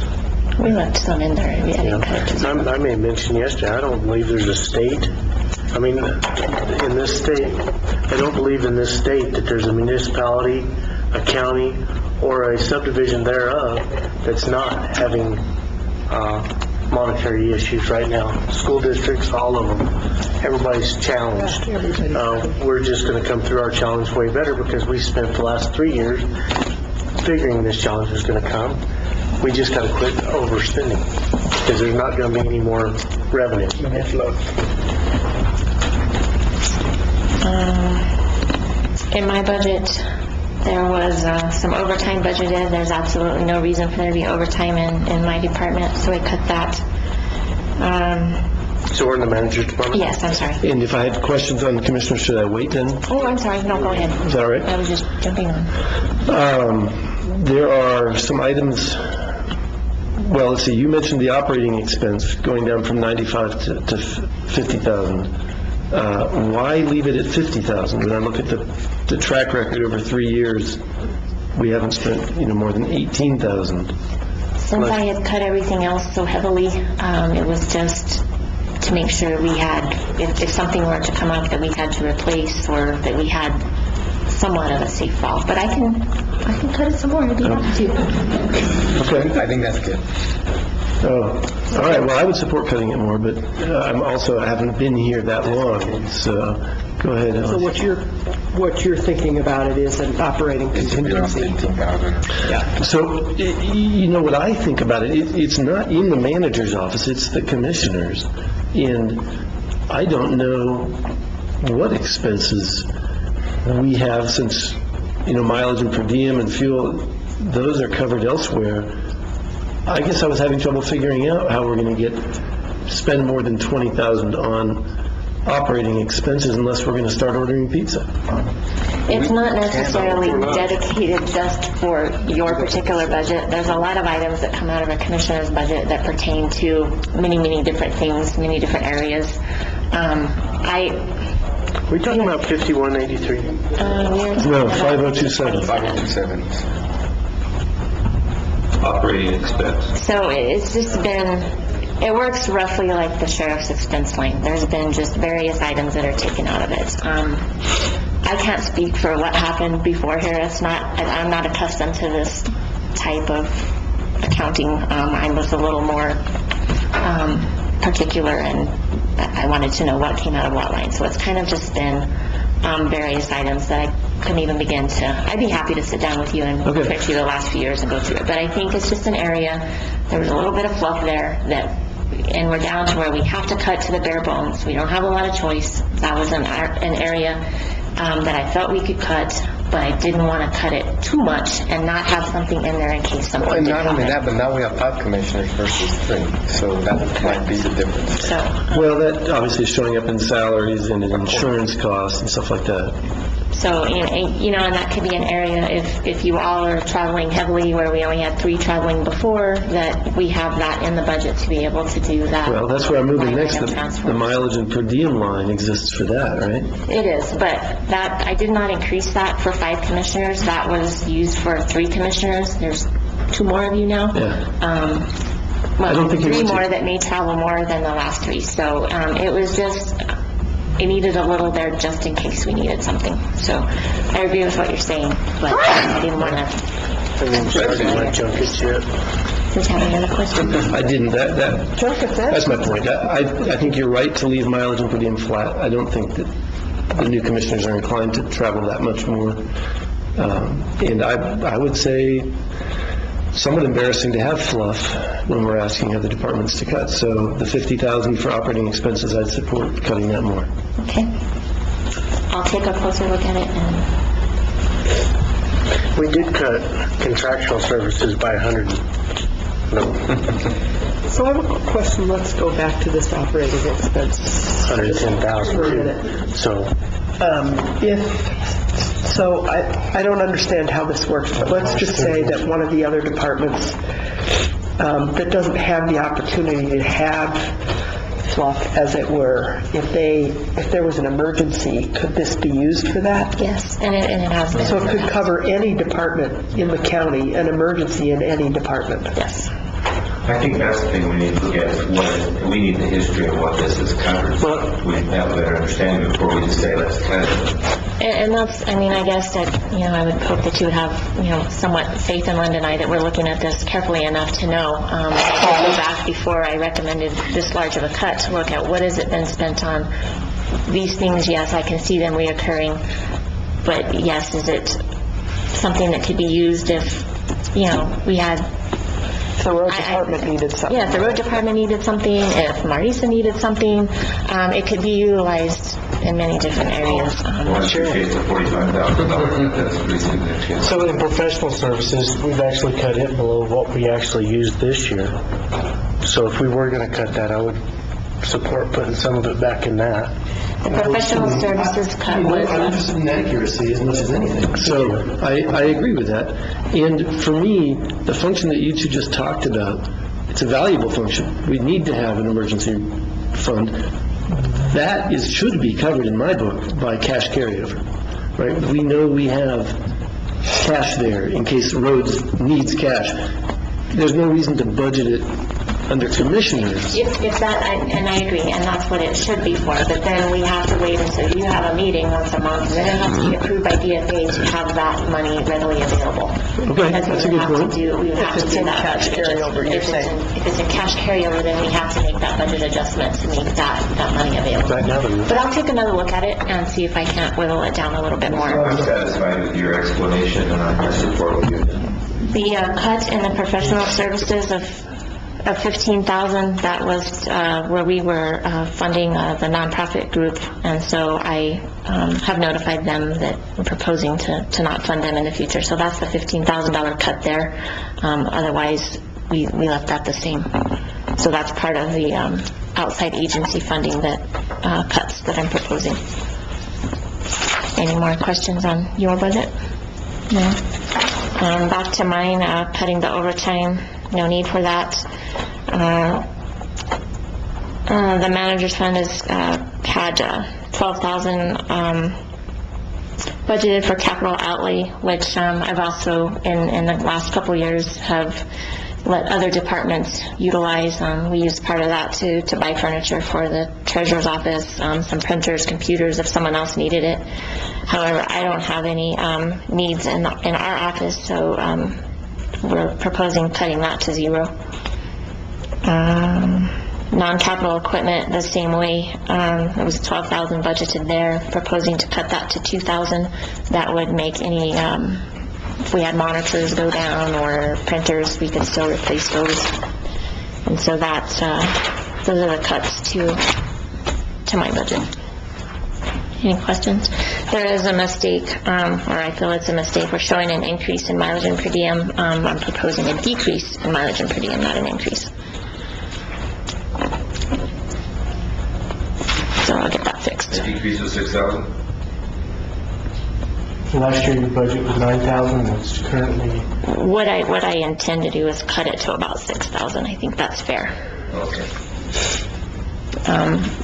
We left some in there. I may have mentioned yesterday, I don't believe there's a state. I mean, in this state, I don't believe in this state that there's a municipality, a county, or a subdivision thereof that's not having monetary issues right now. School districts, all of them, everybody's challenged. We're just going to come through our challenge way better, because we spent the last 3 years figuring this challenge was going to come. We just got to quit overspending, because there's not going to be any more revenue. In my budget, there was some overtime budgeted. There's absolutely no reason for there to be overtime in my department, so I cut that. So we're in the manager's department? Yes, I'm sorry. And if I had questions on the commissioner, should I wait then? Oh, I'm sorry. No, go ahead. Is that all right? I was just jumping on. There are some items, well, let's see, you mentioned the operating expense going down from 95 to 50,000. Why leave it at 50,000? When I look at the track record over 3 years, we haven't spent, more than 18,000. Since I had cut everything else so heavily, it was just to make sure we had, if something were to come up that we had to replace, or that we had somewhat of a safe fall. But I can cut it some more if you want to. Okay. I think that's good. Oh, all right. Well, I would support cutting it more, but I haven't been here that long, so go ahead. So what you're thinking about it is an operating contingency. Yeah. So, what I think about it, it's not in the manager's office, it's the commissioner's. And I don't know what expenses we have, since, mileage and per diem and fuel, those are covered elsewhere. I guess I was having trouble figuring out how we're going to spend more than 20,000 on operating expenses unless we're going to start ordering pizza. It's not necessarily dedicated just for your particular budget. There's a lot of items that come out of a commissioner's budget that pertain to many, many different things, many different areas. We're talking about 5183. No, 5027. 5027. Operating expense. So it's just been, it works roughly like the sheriff's expense line. There's been just various items that are taken out of it. I can't speak for what happened before here. I'm not accustomed to this type of accounting. I was a little more particular, and I wanted to know what came out of what line. So it's kind of just been various items that I couldn't even begin to. I'd be happy to sit down with you and compare to the last few years and go through it. But I think it's just an area, there was a little bit of fluff there and we're down to where we have to cut to the bare bones. We don't have a lot of choice. That was an area that I felt we could cut, but I didn't want to cut it too much and not have something in there in case something Well, and did not only happen. that, but now we have 5 commissioners versus 3, so that might be the difference. So, Well, that obviously is showing up in salaries and in insurance costs and stuff like that. and that could be an area if you all are traveling heavily, where we only had 3 traveling before, that we have that in the budget to be able to do that. Well, that's where I'm moving line next. item The transfer. mileage and per diem line exists for that, right? It is, but that, I did not increase that for 5 commissioners. That was used for 3 commissioners. There's 2 more of you now. Yeah. Well, don't think you 3 need to. more that may travel more than the last 3. So it was just, it needed a little there just in case we needed something. So I agree with what you're saying, but I didn't want to. I mean, starting my junkets yet. Does have any other questions? I didn't, that's my point. I think you're right to leave mileage and per diem flat. I don't think that the new commissioners are inclined to travel that much more. And I would say somewhat embarrassing to have fluff when we're asking other departments to cut. So the 50,000 for operating expenses, I'd support cutting that more. Okay. I'll take a closer look at it and We did cut contractual services by 100. No, So I have a question. Let's go back to this operating expense. 110,000 For a too. minute. So, I don't understand how this works, but let's just say that one of the other departments that doesn't have the opportunity to have fluff, as it were, if there was an emergency, could this be used for that? yes, and it has been. So it could cover any department in the county, an emergency in any department? Yes. I think that's the thing we need to look at, is we need the history of what this has covered. We have a better understanding before we just say, let's cut it. And that's, I guess that, I would hope that you would have, somewhat faith in Linda and I that we're looking at this carefully enough to know. I did go back before I recommended this large of a cut to look at what has it been spent on. These things, yes, I can see them reoccurring, but yes, is it something that could be used if, we had... The road department needed something. Yeah, if the road department needed something, if Marisa needed something, it could be utilized in many different areas. Well, I appreciate the $45,000. That's pretty significant. so in professional services, we've actually cut it below what we actually used this year. So if we were going to cut that, I would support putting some of it back in that. The professional services cut I'm was... interested in accuracy as much as anything. So I agree with that. And for me, the function that you two just talked about, it's a valuable function. We need to have an emergency fund. That should be covered in my book by cash carryover, right? We know we have cash there in case the roads needs cash. There's no reason to budget it under commissioners. If that, and I agree, and that's what it should be for, but then we have to wait until you have a meeting once a month, and then it has to be approved by DFA to have that money readily available. Okay, that's a good point. We would have to do that. Cash carryover, you're saying. If it's a cash carryover, then we have to make that budget adjustment to make that money available. Right now, But I'll take another look at it and see if I can't whittle it down a little bit more. I'm satisfied with your explanation, and I support you. The cut in the professional services of 15,000, that was where we were funding the nonprofit group, and so I have notified them that I'm proposing to not fund them in the future. So that's the $15,000 cut there. Otherwise, we left that the same. So that's part of the outside agency funding that, cuts that I'm proposing. Any more questions on your budget? No? Back to mine, cutting the overtime, no need for that. The manager's fund has had $12,000 budgeted for capital outlay, which I've also, in the last couple years, have let other departments utilize. We used part of that to buy furniture for the treasurer's office, some printers, computers, if someone else needed it. However, I don't have any needs in our office, so we're proposing cutting that to zero. Non-capital equipment, the same way. It was $12,000 budgeted there, proposing to cut that to $2,000. That would make any, if we had monitors go down or printers, we could still replace those. And so that's, those are the cuts to my budget. Any questions? There is a mistake, or I feel it's a mistake. We're showing an increase in mileage and per diem. I'm proposing a decrease in mileage and per diem, not an increase. So I'll get that fixed. A decrease of 6,000? Last year your budget was 9,000, it's currently... What I intend to do is cut it to about 6,000. I think that's fair. Okay.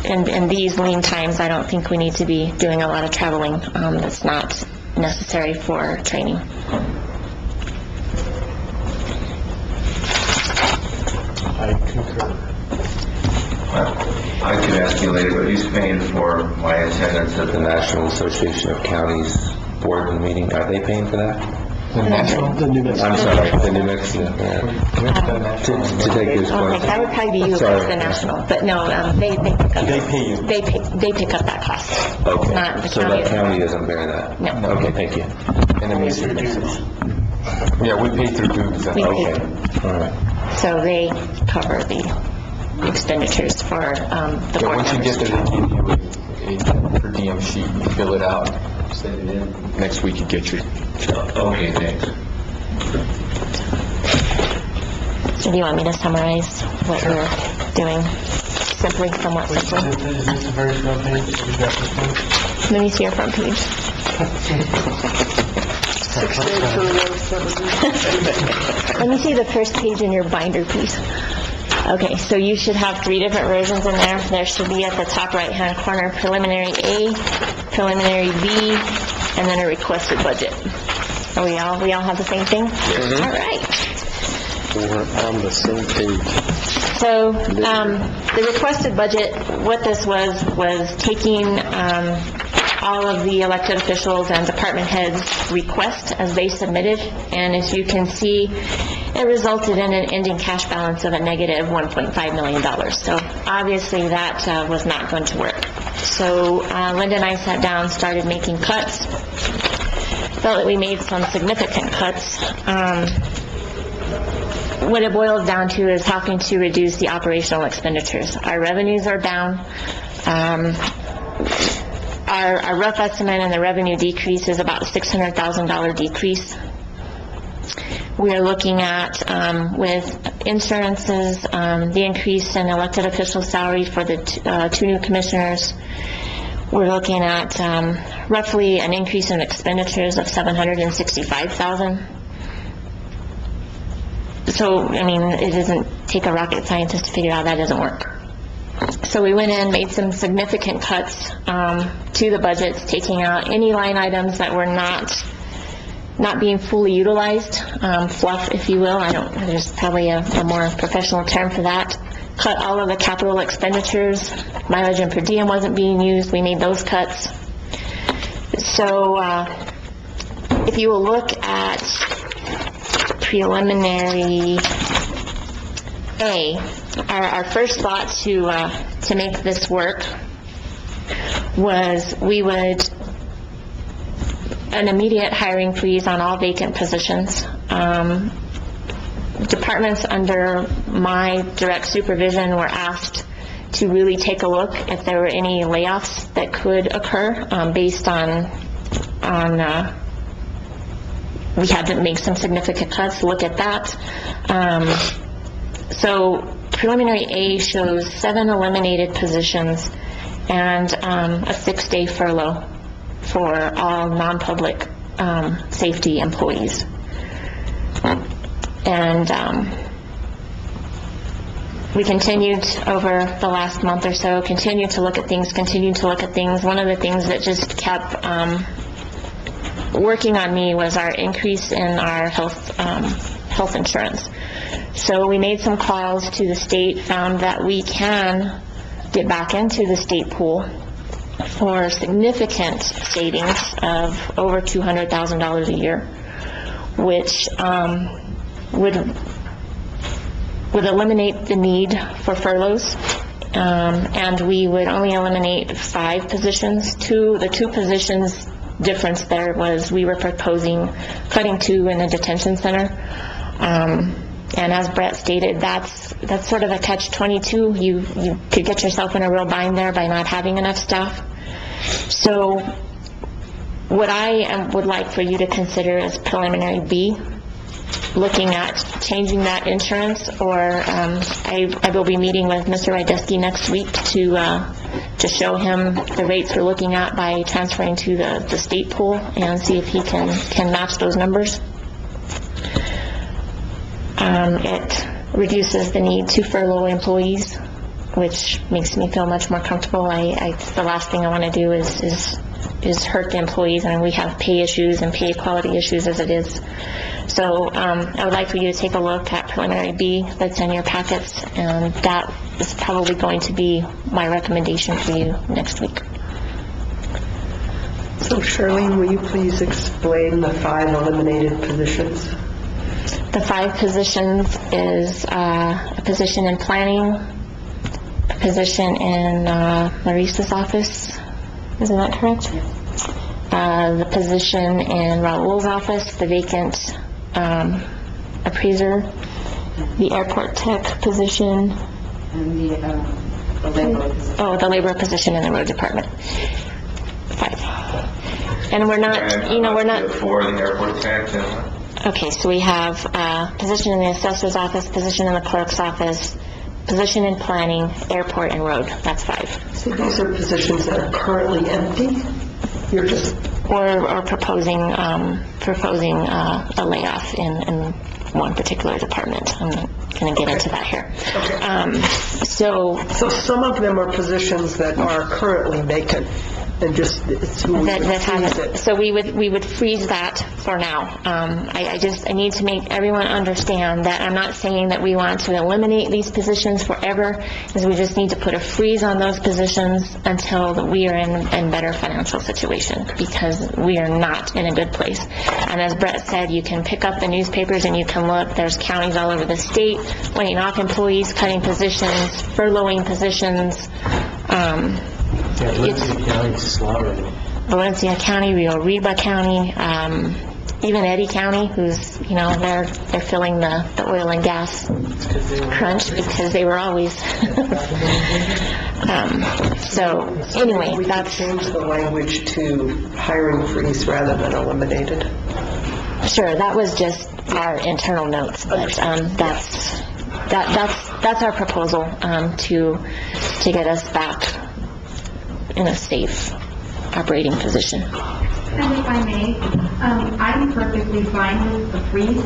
In these lean times, I don't think we need to be doing a lot of traveling. That's not necessary for training. I concur. I could ask you later, but who's paying for my attendance at the National Association of Counties board meeting? Are they paying for that? The New Mexico. I'm sorry, the New Mexico. Yeah. To take this Okay, question. that would probably be you as Sorry. the national, but no, they pick up. They pay you? They pick up that cost. Okay, Not the so county. that county doesn't bear that? No. Okay, thank you. And then yeah, we pay through dues. We pay. Okay, all right. So they cover the expenditures for the board Once you members. get there, they give you a per diem sheet, you fill it out, send it in. Next week you get your check. Okay, thanks. So do you want me to summarize what we're doing simply, somewhat simply? Is this the very front page? Is that the front? Let me see your front page. Let me see the first page in your binder, please. Okay, so you should have 3 different versions in there. There should be at the top right-hand corner, preliminary A, preliminary B, and then a requested budget. Are we all have the same thing? All right. We're on the same page. So, the requested budget, what this was taking, all of the elected officials and department heads' requests as they submitted, and as you can see, it resulted in an ending cash balance of a negative $1.5 million. So obviously that was not going to work. So Linda and I sat down, started making cuts, felt that we made some significant cuts. What it boils down to is having to reduce the operational expenditures. Our revenues are down. Our rough estimate in the revenue decrease is about $600,000 decrease. We are looking at, with insurances, the increase in elected official salary for the 2 new commissioners. We're looking at roughly an increase in expenditures of $765,000. So, I mean, it doesn't take a rocket scientist to figure out that doesn't work. So we went in, made some significant cuts to the budgets, taking out any line items that were not being fully utilized, fluff, if you will. There's probably a more professional term for that. Cut all of the capital expenditures. Mileage and per diem wasn't being used. We made those cuts. So if you will look at preliminary A, our first thought to make this work was we would an immediate hiring freeze on all vacant positions. Departments under my direct supervision were asked to really take a look if there were any layoffs that could occur based on we had to make some significant cuts, look at that. So preliminary A shows 7 eliminated positions and a 6-day furlough for all non-public safety employees. And we continued over the last month or so, continued to look at things. One of the things that just kept working on me was our increase in our health insurance. So we made some calls to the state, found that we can get back into the state pool for significant savings of over $200,000 a year, which would eliminate the need for furloughs, and we would only eliminate 5 positions. The 2 positions difference there was we were proposing cutting 2 in the detention center. And as Brett stated, that's sort of a catch-22. You could get yourself in a real bind there by not having enough staff. So what I would like for you to consider is preliminary B, looking at changing that insurance, or I will be meeting with Mr. Rydesky next week to show him the rates we're looking at by transferring to the state pool and see if he can match those numbers. It reduces the need to furlough employees, which makes me feel much more comfortable. The last thing I want to do is hurt the employees, and we have pay issues and pay equality issues as it is. So I would like for you to take a look at preliminary B that's in your packets, and that is probably going to be my recommendation for you next week. So Charlene, will you please explain the 5 eliminated positions? The 5 positions is a position in planning, a position in Maurice's office, isn't that correct? The position in Raul's office, the vacant appraiser, the airport tech position, And the labor position in the road department. 5. And we're not. For the airport tax, Okay, so we have a position in the assessor's office, position in the clerk's office, position in planning, airport, and road. That's 5. So these are positions that are currently empty? You're just... Or proposing a layoff in one particular department. I'm not going to get into that here. Okay. So some of them are positions that are currently vacant, and just so we would freeze that for now. I need to make everyone understand that I'm not saying that we want to eliminate these positions forever, is we just need to put a freeze on those positions until we are in better financial situation, because we are not in a good place. And as Brett said, you can pick up the newspapers and you can look, there's counties all over the state laying off employees, cutting positions, furloughing positions. Valencia County slaughtered. Valencia County, Rio Arriba County, even Eddy County, who's, they're filling the oil and gas crunch because they were always. So anyway, we could change the language to hiring freeze rather than eliminated. Sure, that was just our internal notes, but that's our proposal to get us back in a safe operating position. And if I may, I'm perfectly fine with the freeze.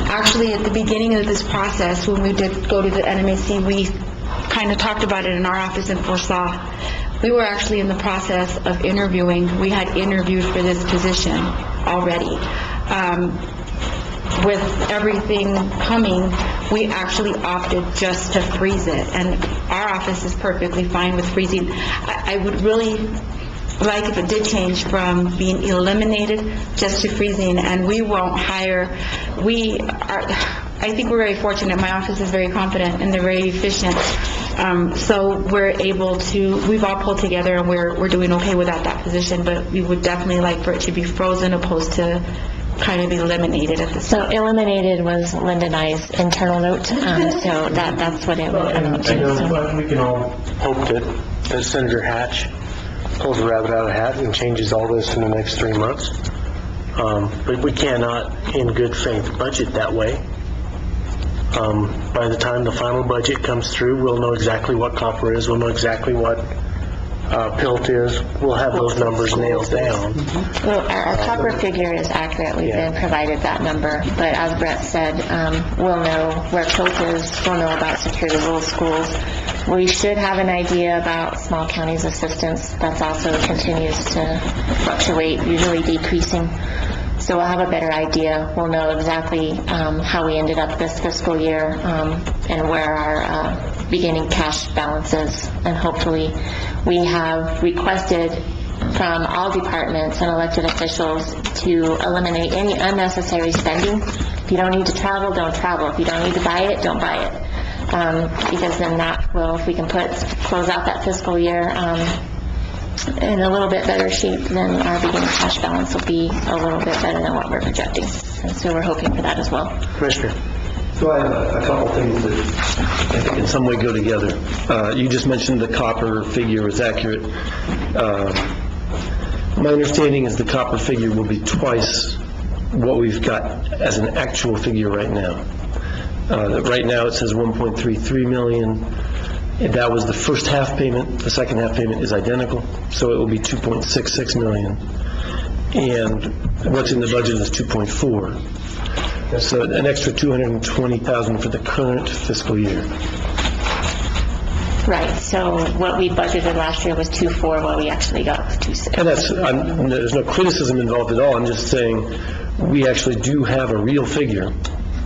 Actually, at the beginning of this process, when we did go to the NMAC, we kind of talked about it in our office and foresaw. We were actually in the process of interviewing. We had interviewed for this position already. With everything coming, we actually opted just to freeze it, and our office is perfectly fine with freezing. I would really like if it did change from being eliminated just to freezing, and we won't hire. I think we're very fortunate. My office is very competent and they're very efficient. So we've all pulled together and we're doing okay without that position, but we would definitely like for it to be frozen opposed to kind of eliminated at this time. So eliminated was Linda and I's internal note, so that's what it would amount to. We can all hope that Senator Hatch pulls a rabbit out of a hat and changes all this in the next 3 months. But we cannot, in good faith, budget that way. By the time the final budget comes through, we'll know exactly what copper is, we'll know exactly what PILT is, we'll have those numbers nailed down. Well, our copper figure is accurate. We've been provided that number. But as Brett said, we'll know where PILT is, we'll know about security rural schools. We should have an idea about small counties assistance. That's also continues to fluctuate, usually decreasing. So we'll have a better idea. We'll know exactly how we ended up this fiscal year and where our beginning cash balance is. And hopefully we have requested from all departments and elected officials to eliminate any unnecessary spending. If you don't need to travel, don't travel. If you don't need to buy it, don't buy it. Because then that will, if we can close out that fiscal year in a little bit better shape, then our beginning cash balance will be a little bit better than what we're projecting. And so we're hoping for that as well. Commissioner? So I have a couple things that I think in some way go together. You just mentioned the copper figure is accurate. My understanding is the copper figure will be twice what we've got as an actual figure right now. Right now it says 1.33 million. And that was the first half payment. The second half payment is identical, so it will be 2.66 million. And what's in the budget is 2.4. So an extra 220,000 for the current fiscal year. Right, so what we budgeted last year was 2.4, what we actually got was 2.6. And there's no criticism involved at all. I'm just saying we actually do have a real figure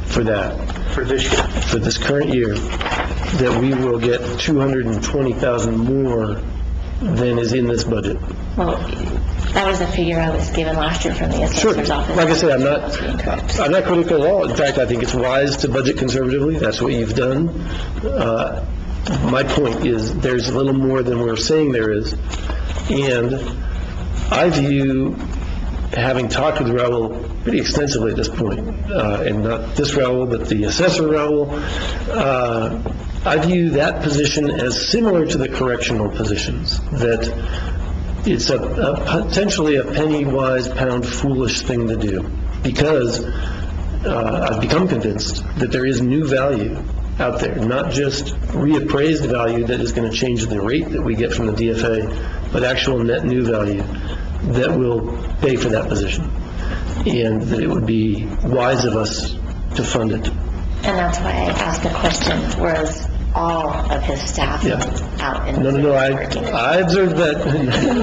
for that. For this year. For this current year, that we will get 220,000 more than is in this budget. Well, that was the figure I was given last year from the assessor's office. Like I said, I'm not critical at all. In fact, I think it's wise to budget conservatively. That's what you've done. My point is there's a little more than we're saying there is. And I view, having talked with Raul pretty extensively at this point, and not this Raul, but the assessor Raul, I view that position as similar to the correctional positions, that it's a potentially a penny-wise, pound-foolish thing to do, because I've become convinced that there is new value out there, not just reappraised value that is going to change the rate that we get from the DFA, but actual net new value that will pay for that position, and that it would be wise of us to fund it. And that's why I asked the question, whereas all of his staff out in the No, I observed that.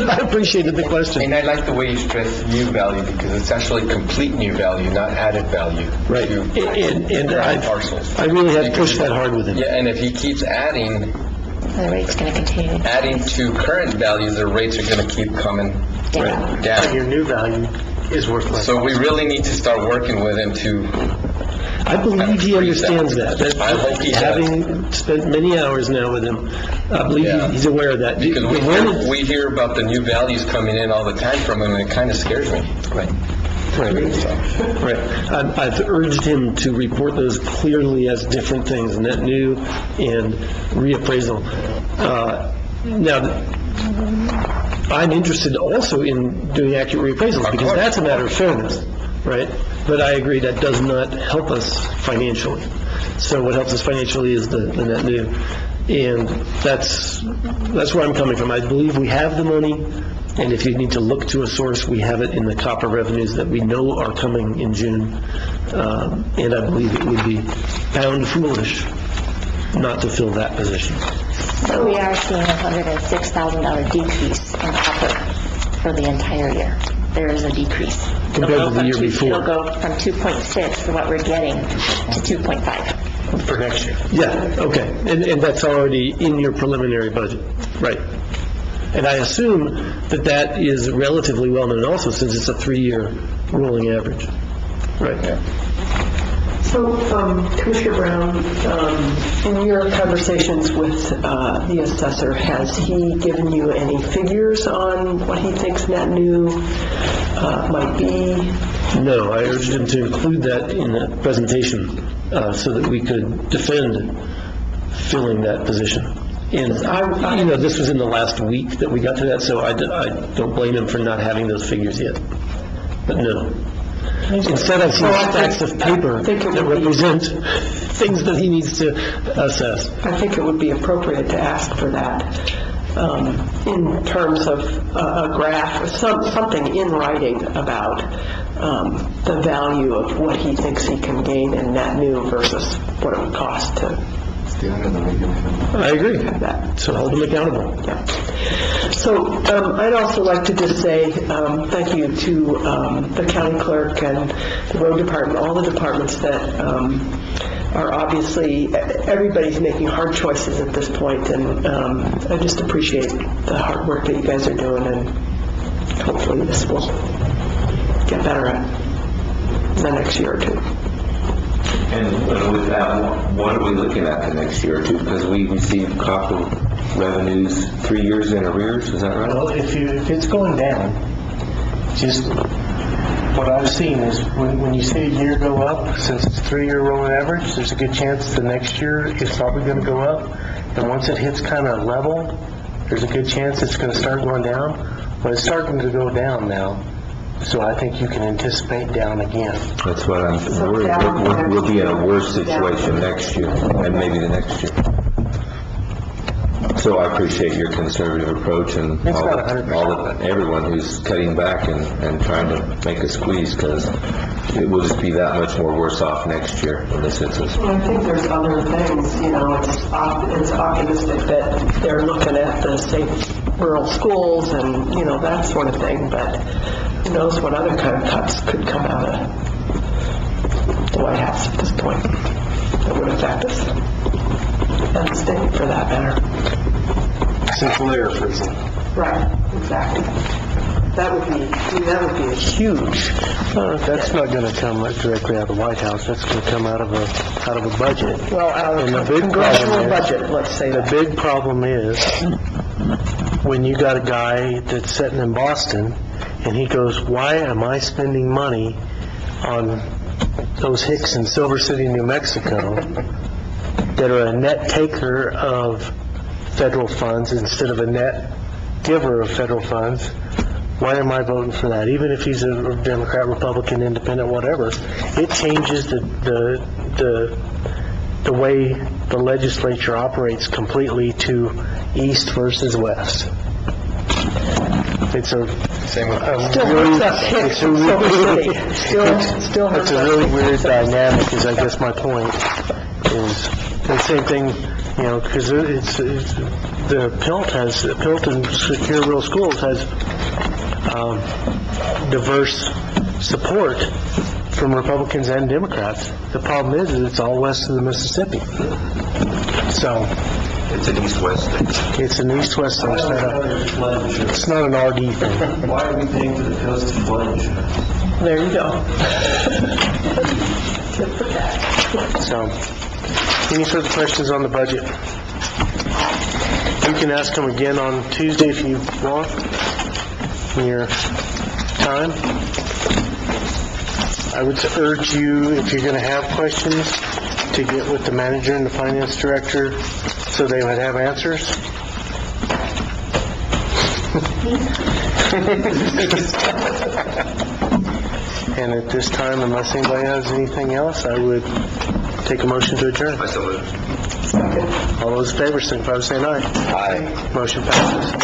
I appreciated the question. And I like the way you stress new value, because it's actually complete new value, not added value. Right. And I really had pushed that hard with him. Yeah, and if he keeps adding, the rate's going to continue. Adding to current values, the rates are going to keep coming down. But your new value is worth less. So we really need to start working with him to... I believe he understands that. I hope he does. Having spent many hours now with him, I believe he's aware of that. Because we hear about the new values coming in all the time from him, and it kind of scares me. Right. I've urged him to report those clearly as different things, net new and reappraisal. Now, I'm interested also in doing accurate reappraisals, because that's a matter of fairness, right? But I agree that does not help us financially. So what helps us financially is the net new. And that's where I'm coming from. I believe we have the money, and if you need to look to a source, we have it in the copper revenues that we know are coming in June. And I believe it would be pound foolish not to fill that position. So we are seeing a $106,000 decrease in copper for the entire year. There is a decrease. Compared to the year before. It'll go from 2.6 for what we're getting to 2.5. For next year. Yeah, okay. And that's already in your preliminary budget. Right. And I assume that is relatively well known also, since it's a 3-year rolling average. Right. Yeah. So, Commissioner Brown, in your conversations with the assessor, has he given you any figures on what he thinks net new might be? No, I urged him to include that in the presentation so that we could defend filling that position. And this was in the last week that we got to that, so I don't blame him for not having those figures yet. But no. Instead, I've seen stacks of paper that represent things that he needs to assess. I think it would be appropriate to ask for that in terms of a graph, something in writing about the value of what he thinks he can gain in net new versus what it would cost to. I agree. So hold them accountable. Yeah. So I'd also like to just say thank you to the county clerk and the road department, all the departments that are obviously, everybody's making hard choices at this point, and I just appreciate the hard work that you guys are doing, and hopefully this will get better in the next year or two. And with that, what are we looking at the next year or two? Because we receive copper revenues 3 years in arrears, is that right? Well, if it's going down, just what I've seen is when you see a year go up, since it's a 3-year rolling average, there's a good chance the next year is probably going to go up. And once it hits kind of level, there's a good chance it's going to start going down. But it's starting to go down now. So I think you can anticipate down again. That's what I'm worried. We'll be in a worse situation next year, and maybe the next year. So I appreciate your conservative approach and everyone who's cutting back and trying to make a squeeze, because it will just be that much more worse off next year in this instance. Well, I think there's other things, it's optimistic that they're looking at the safe rural schools and, that sort of thing, but who knows what other kind of cuts could come out of the White House at this point that would affect us. And the state, for that matter. Central Air, for example. Right, exactly. That would be a huge. That's not going to come directly out of the White House. That's going to come out of a budget. Well, out of And the congressional budget, let's say the that. big problem is when you got a guy that's sitting in Boston and he goes, "Why am I spending money on those hicks in Silver City, New Mexico, that are a net taker of federal funds instead of a net giver of federal funds? Why am I voting for that?" Even if he's a Democrat, Republican, Independent, whatever, it changes the way the legislature operates completely to east versus west. It's a Still hurts us hicks in Silver City. Still hurts it's a us really hicks. weird dynamic, is I guess my point, is the same thing, because it's the PILT and Secure Rural Schools has diverse support from Republicans and Democrats. The problem is it's all west of the Mississippi. So It's an east-west thing. it's an east-west thing. It's not an RD thing. Why are we paying for the coast of flood insurance? There you go. So, any further questions on the budget? You can ask them again on Tuesday if you want, in your time. I would urge you, if you're going to have questions, to get with the manager and the finance director so they would have answers. And at this time, unless anybody has anything else, I would take a motion to adjourn. All those in favor, signify by saying aye. Aye. Motion passes.